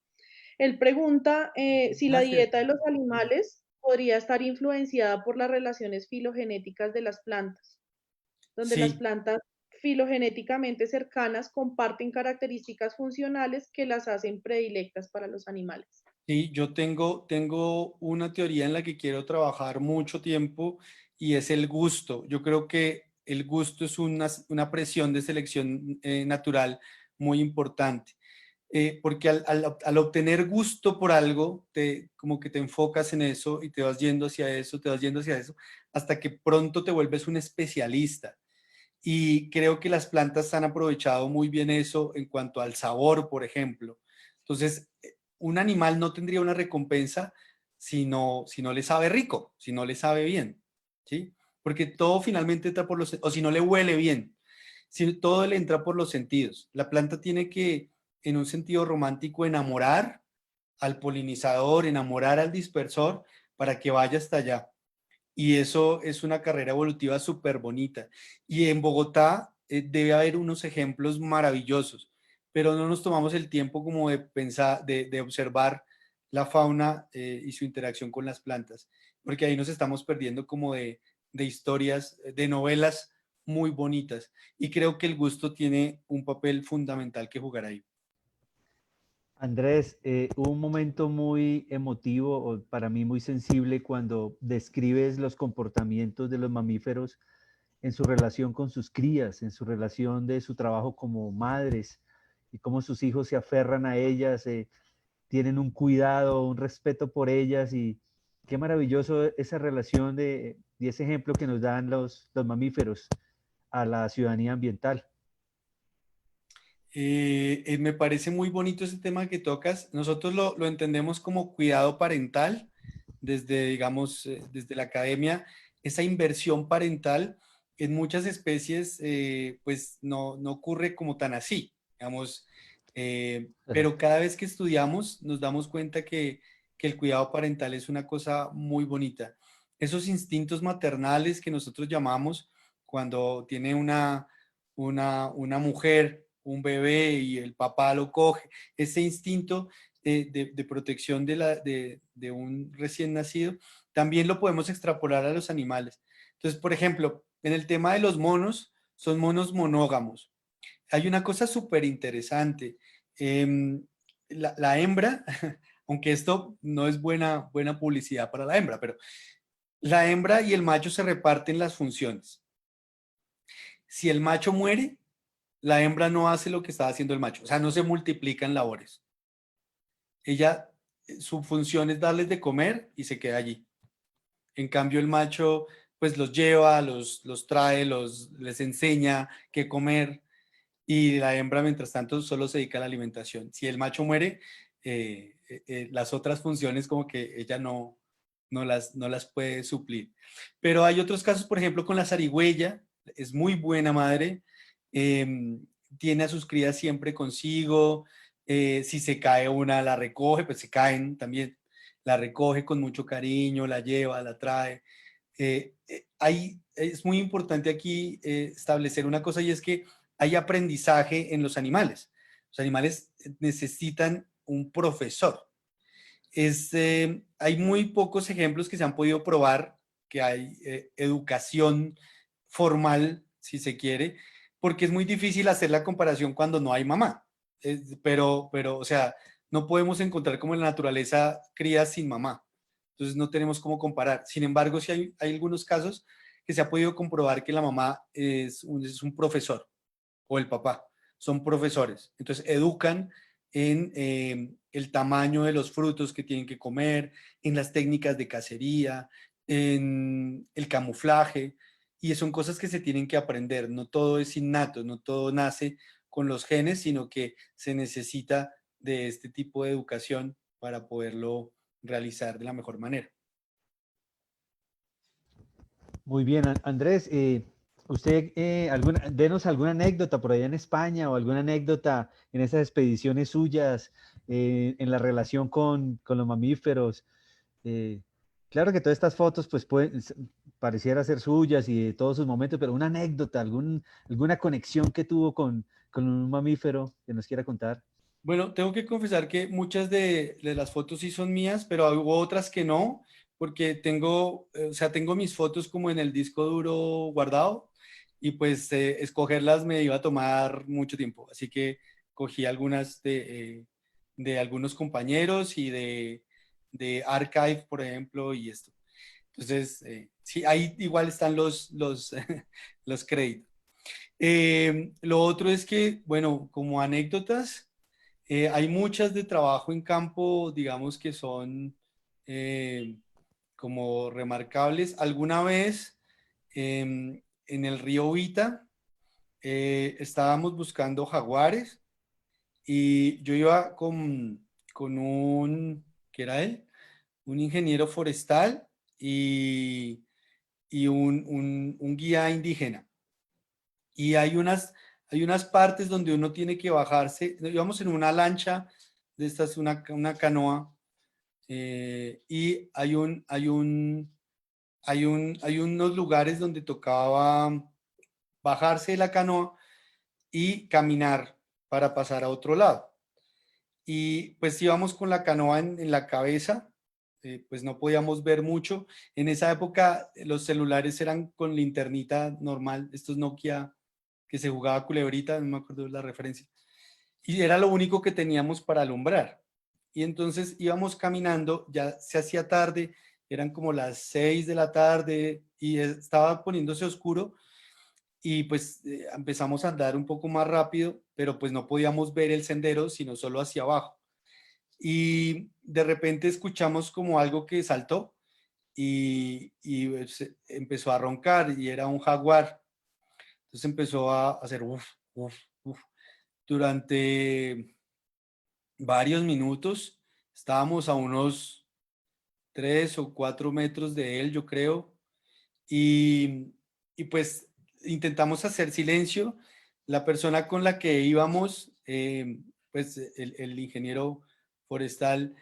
Él pregunta si la Gracias. dieta de los animales podría estar influenciada por las relaciones filogenéticas de las plantas, donde las Sí, plantas filogenéticamente cercanas comparten características funcionales que las hacen predilectas para los animales. sí, yo tengo una teoría en la que quiero trabajar mucho tiempo y es el gusto. Yo creo que el gusto es una presión de selección natural muy importante. porque al obtener gusto por algo, como que te enfocas en eso y te vas yendo hacia eso, te vas yendo hacia eso, hasta que pronto te vuelves un especialista. Y creo que las plantas han aprovechado muy bien eso en cuanto al sabor, por ejemplo. Entonces, un animal no tendría una recompensa si no le sabe rico, si no le sabe bien, ¿sí? Porque todo finalmente entra por los, o si no le huele bien, si todo le entra por los sentidos. La planta tiene que, en un sentido romántico, enamorar al polinizador, enamorar al dispersor para que vaya hasta allá. Y eso es una carrera evolutiva súper bonita. Y en Bogotá debe haber unos ejemplos maravillosos, pero no nos tomamos el tiempo como de pensar, de observar la fauna y su interacción con las plantas, porque ahí nos estamos perdiendo como de historias, de novelas muy bonitas. Y creo que el gusto tiene un papel fundamental que jugar ahí. Andrés, hubo un momento muy emotivo, o para mí muy sensible, cuando describes los comportamientos de los mamíferos en su relación con sus crías, en su relación de su trabajo como madres y cómo sus hijos se aferran a ellas, tienen un cuidado, un respeto por ellas y qué maravilloso esa relación y ese ejemplo que nos dan los mamíferos a la ciudadanía ambiental. Me parece muy bonito ese tema que tocas. Nosotros lo entendemos como cuidado parental desde, digamos, desde la academia. Esa inversión parental en muchas especies, pues no ocurre como tan así, digamos. Pero cada vez que estudiamos nos damos cuenta que el cuidado parental es una cosa muy bonita. Esos instintos maternales que nosotros llamamos cuando tiene una mujer un bebé y el papá lo coge, ese instinto de protección de un recién nacido, también lo podemos extrapolar a los animales. Entonces, por ejemplo, en el tema de los monos, son monos monógamos. Hay una cosa súper interesante. La hembra, aunque esto no es buena publicidad para la hembra, pero la hembra y el macho se reparten las funciones. Si el macho muere, la hembra no hace lo que estaba haciendo el macho, o sea, no se multiplican labores. Ella, su función es darles de comer y se queda allí. En cambio, el macho, pues los lleva, los trae, les enseña qué comer y la hembra, mientras tanto, solo se dedica a la alimentación. Si el macho muere, las otras funciones como que ella no las puede suplir. Pero hay otros casos, por ejemplo, con la zarigüeya, es muy buena madre, eh, tiene a sus crías siempre consigo, si se cae una, la recoge, pues se caen también, la recoge con mucho cariño, la lleva, la trae. Es muy importante aquí establecer una cosa y es que hay aprendizaje en los animales. Los animales necesitan un profesor. Hay muy pocos ejemplos que se han podido probar que hay educación formal, si se quiere, porque es muy difícil hacer la comparación cuando no hay mamá. O sea, no podemos encontrar como en la naturaleza crías sin mamá. Entonces no tenemos cómo comparar. Sin embargo, sí hay algunos casos que se ha podido comprobar que la mamá es un profesor o el papá, son profesores. Entonces educan en el tamaño de los frutos que tienen que comer, en las técnicas de cacería, en el camuflaje, y son cosas que se tienen que aprender. No todo es innato, no todo nace con los genes, sino que se necesita de este tipo de educación para poderlo realizar de la mejor manera. Muy bien, Andrés, usted, denos alguna anécdota por allá en España o alguna anécdota en esas expediciones suyas en la relación con los mamíferos. Eh, claro que todas estas fotos pues pareciera ser suyas y de todos sus momentos, pero una anécdota, alguna conexión que tuvo con un mamífero que nos quiera contar. Bueno, tengo que confesar que muchas de las fotos sí son mías, pero hubo otras que no, porque o sea, tengo mis fotos como en el disco duro guardado y pues escogerlas me iba a tomar mucho tiempo. Así que cogí algunas de algunos compañeros y de Archive, por ejemplo, y esto. Entonces, sí, ahí igual están los créditos. Lo otro es que, bueno, como anécdotas. Hay muchas de trabajo en campo, digamos que son como remarcables. Alguna vez en el río Vita estábamos buscando jaguares y yo iba con un, ¿qué era él? Un ingeniero forestal y un guía indígena. Y hay unas partes donde uno tiene que bajarse. Íbamos en una lancha, de estas, una canoa, y hay unos lugares donde tocaba bajarse de la canoa y caminar para pasar a otro lado. Y pues íbamos con la canoa en la cabeza, pues no podíamos ver mucho. En esa época los celulares eran con linternita normal, estos Nokia que se jugaba culebrita, no me acuerdo de la referencia. Y era lo único que teníamos para alumbrar. Y entonces íbamos caminando, ya se hacía tarde, eran como las 6 de la tarde y estaba poniéndose oscuro y pues empezamos a andar un poco más rápido, pero pues no podíamos ver el sendero, sino solo hacia abajo. Y de repente escuchamos como algo que saltó y pues, empezó a roncar y era un jaguar. Entonces empezó a hacer uf, uf, uf. Durante varios minutos estábamos a unos 3 o 4 metros de él, yo creo, y pues intentamos hacer silencio. La persona con la que íbamos, pues el ingeniero forestal,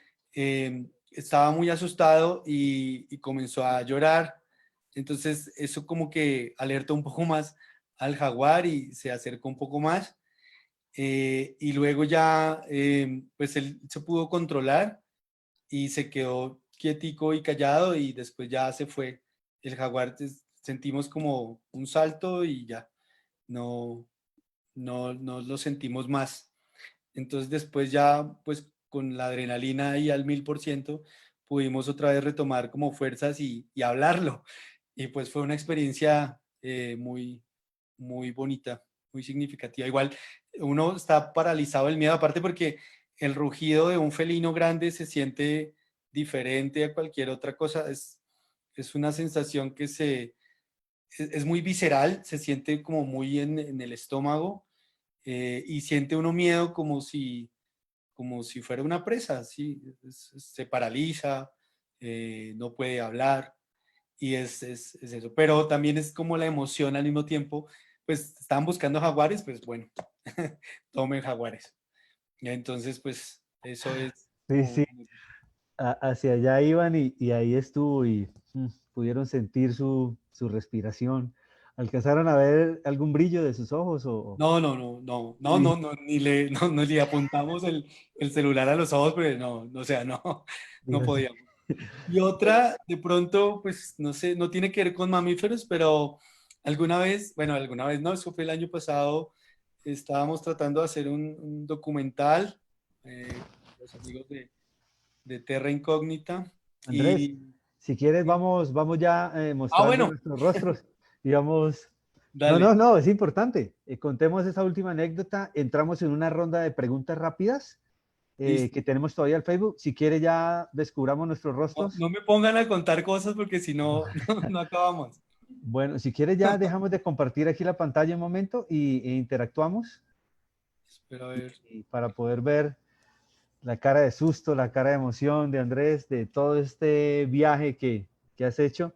estaba muy asustado y comenzó a llorar. Entonces eso como que alertó un poco más al jaguar y se acercó un poco más. Y luego ya, pues él se pudo controlar y se quedó quietico y callado y después ya se fue. El jaguar sentimos como un salto y ya no lo sentimos más. Entonces después ya pues con la adrenalina ahí al 1000% pudimos otra vez retomar como fuerzas y hablarlo. Y pues fue una experiencia muy bonita, muy significativa. Igual uno está paralizado del miedo, aparte porque el rugido de un felino grande se siente diferente a cualquier otra cosa. Es una sensación que es muy visceral, se siente como muy en el estómago y siente uno miedo como si fuera una presa, ¿sí? Se paraliza, no puede hablar y es eso. Pero también es como la emoción al mismo tiempo, pues estaban buscando jaguares, pues bueno, tomen jaguares. Entonces, pues eso es Sí, como... sí, hacia allá iban y ahí estuvo y pudieron sentir su respiración. ¿Alcanzaron a ver algún brillo de sus ojos o...? Uy, No le apuntamos el celular a los ojos, pero no, o sea, no Dios. podíamos. Y otra, de pronto, pues no sé, no tiene que ver con mamíferos, pero alguna vez no, eso fue el año pasado, estábamos tratando de hacer un documental, los amigos de Terra Incógnita, Andrés, y, si quieres vamos ya mostrando bueno, nuestros rostros y vamos... No, dale, no, no, es importante. Contemos esa última anécdota. Entramos en una ronda de preguntas rápidas listo. que tenemos todavía al Facebook. Si quiere ya descubramos nuestros No, rostros. no me pongan a contar cosas porque si no, no acabamos. Bueno, si quiere ya dejamos de compartir aquí la pantalla un momento e interactuamos Espera a ver. y para poder ver la cara de susto, la cara de emoción de Andrés, de todo este viaje que has hecho.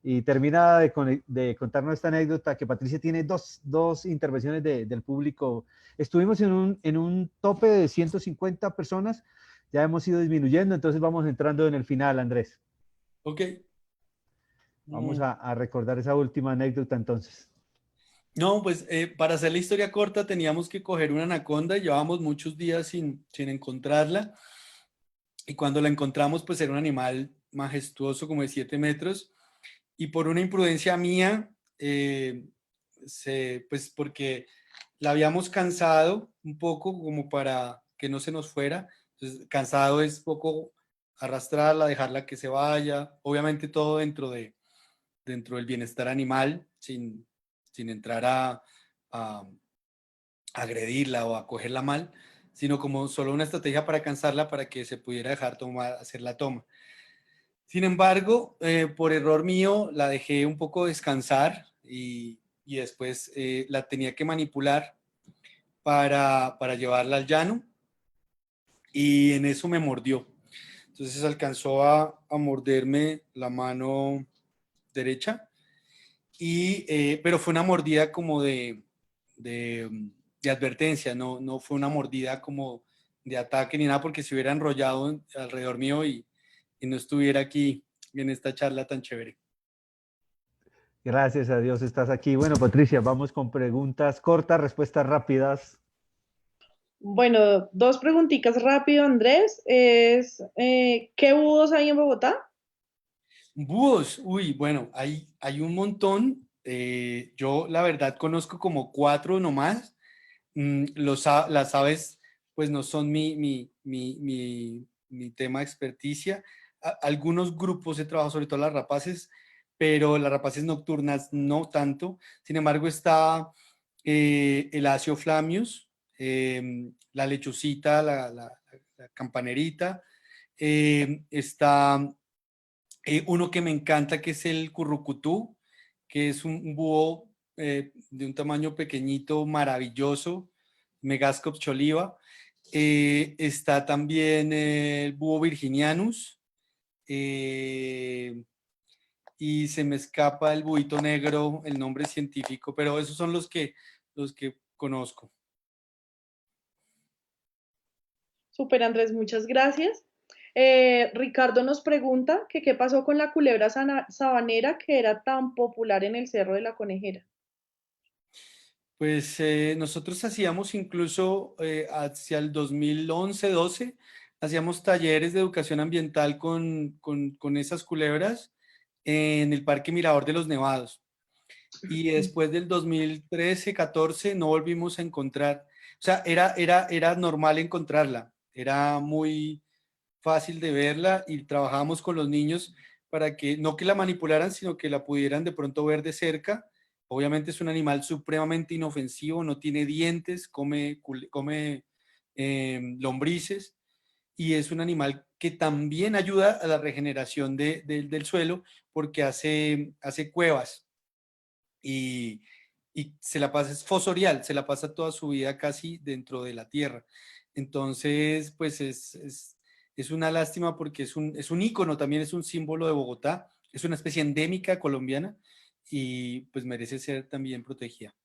Y termina de contarnos esta anécdota que Patricia tiene dos intervenciones del público. Estuvimos en un tope de 150 personas, ya hemos ido disminuyendo, entonces vamos entrando en el final, Andrés. Ok. Vamos Mm. a recordar esa última anécdota entonces. No, pues para hacer la historia corta teníamos que coger una anaconda, llevábamos muchos días sin encontrarla y cuando la encontramos pues era un animal majestuoso como de 7 metros y por una imprudencia mía, pues porque la habíamos cansado un poco como para que no se nos fuera, entonces cansado es poco arrastrarla, dejarla que se vaya, obviamente todo dentro del bienestar animal, sin entrar a agredirla o a cogerla mal. sino como solo una estrategia para cansarla para que se pudiera dejar hacer la toma. Sin embargo, por error mío, la dejé un poco descansar y después la tenía que manipular para llevarla al llano y en eso me mordió. Entonces alcanzó a morderme la mano derecha, pero fue una mordida como de advertencia, no fue una mordida como de ataque ni nada, porque se hubiera enrollado alrededor mío y no estuviera aquí en esta charla tan chévere. Gracias a Dios estás aquí. Bueno, Patricia, vamos con preguntas cortas, respuestas rápidas. Bueno, dos preguntitas rápido, Andrés. ¿Qué búhos hay en Bogotá? Búhos, uy, bueno, hay un montón. Yo la verdad conozco como 4 nomás. Las aves pues no son mi tema de experticia. Algunos grupos he trabajado, sobre todo las rapaces, pero las rapaces nocturnas no tanto. Sin embargo, está el Acio flamius, la lechucita, la campanerita. Está uno que me encanta, que es el currucutú, que es un búho de un tamaño pequeñito, maravilloso, Megascops choliva. Está también el búho virginianus, y se me escapa el buito negro, el nombre científico, pero esos son los que conozco. Super, Andrés, muchas gracias. Ricardo nos pregunta que qué pasó con la culebra sabanera que era tan popular en el Cerro de la Conejera. Pues nosotros hacíamos incluso hacia el 2011-12, hacíamos talleres de educación ambiental con esas culebras en el Parque Mirador de los Nevados. Y después del 2013-14 no volvimos a encontrar, o sea, era normal encontrarla, era muy fácil de verla y trabajábamos con los niños para que no que la manipularan, sino que la pudieran de pronto ver de cerca. Obviamente es un animal supremamente inofensivo, no tiene dientes, come lombrices y es un animal que también ayuda a la regeneración del suelo porque hace cuevas y, y se la pasa, es fosorial, se la pasa toda su vida casi dentro de la tierra. Entonces, pues es una lástima porque es un ícono, también es un símbolo de Bogotá, es una especie endémica colombiana y pues merece ser también protegida.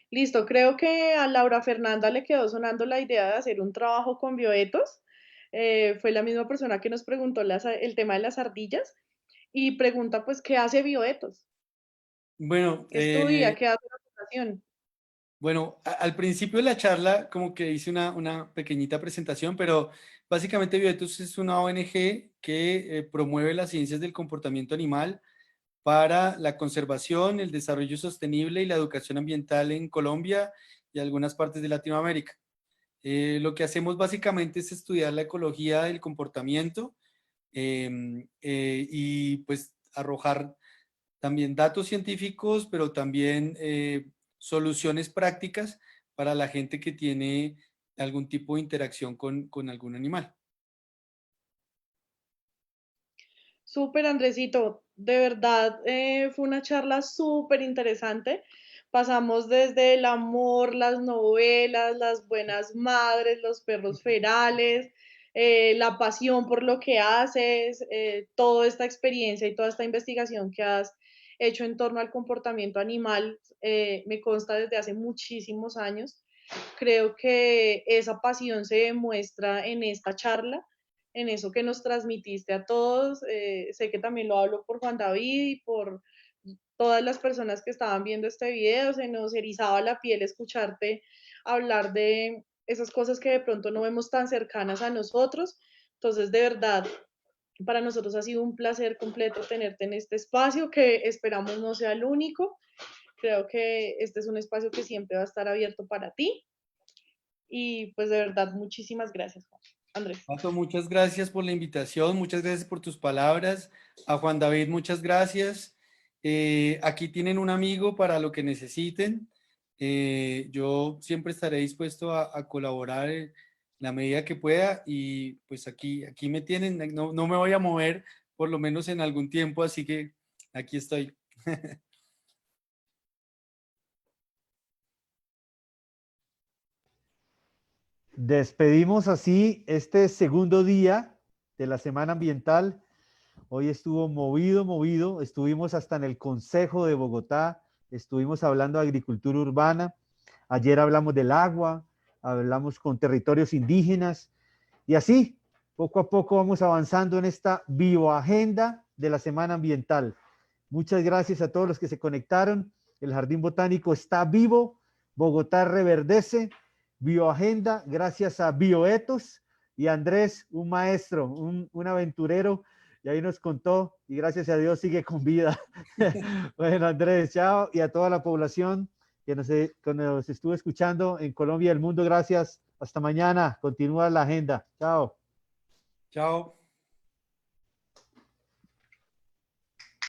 Listo, creo que a Laura Fernanda le quedó sonando la idea de hacer un trabajo con bioetos. Fue la misma persona que nos preguntó el tema de las ardillas y pregunta pues, ¿qué hace bioetos? Bueno, ¿Qué estudia? ¿Qué hace la fundación? Bueno, al principio de la charla como que hice una pequeñita presentación, pero básicamente Bioetos es una ONG que promueve las ciencias del comportamiento animal para la conservación, el desarrollo sostenible y la educación ambiental en Colombia y algunas partes de Latinoamérica. Lo que hacemos básicamente es estudiar la ecología del comportamiento y pues arrojar también datos científicos, pero también soluciones prácticas para la gente que tiene algún tipo de interacción con algún animal. Súper, Andresito, de verdad fue una charla súper interesante. Pasamos desde el amor, las novelas, las buenas madres, los perros ferales, la pasión por lo que haces, toda esta experiencia y toda esta investigación que has hecho en torno al comportamiento animal, me consta desde hace muchísimos años. Creo que esa pasión se demuestra en esta charla, en eso que nos transmitiste a todos. Sé que también lo hablo por Juan David y por todas las personas que estaban viendo este video. Se nos erizaba la piel escucharte hablar de esas cosas que de pronto no vemos tan cercanas a nosotros. Entonces, de verdad, para nosotros ha sido un placer completo tenerte en este espacio, que esperamos no sea el único. Creo que este es un espacio que siempre va a estar abierto para ti. Y pues de verdad, muchísimas gracias, Juan. Andrés. Pato, muchas gracias por la invitación, muchas gracias por tus palabras. A Juan David, muchas gracias. Aquí tienen un amigo para lo que necesiten. Yo siempre estaré dispuesto a colaborar en la medida que pueda y pues aquí me tienen, no me voy a mover por lo menos en algún tiempo, así que aquí estoy. Despedimos así este segundo día de la Semana Ambiental. Hoy estuvo movido, movido. Estuvimos hasta en el Consejo de Bogotá, estuvimos hablando de agricultura urbana. Ayer hablamos del agua, hablamos con territorios indígenas y así, poco a poco vamos avanzando en esta bioagenda de la Semana Ambiental. Muchas gracias a todos los que se conectaron. El Jardín Botánico está vivo, Bogotá reverdece, bioagenda, gracias a Bioetos y Andrés, un maestro, un aventurero, y ahí nos contó, y gracias a Dios sigue con vida. Bueno, Andrés, chao, y a toda la población que nos estuvo escuchando en Colombia y el mundo, gracias. Hasta mañana, continúa la agenda. Chao. Chao.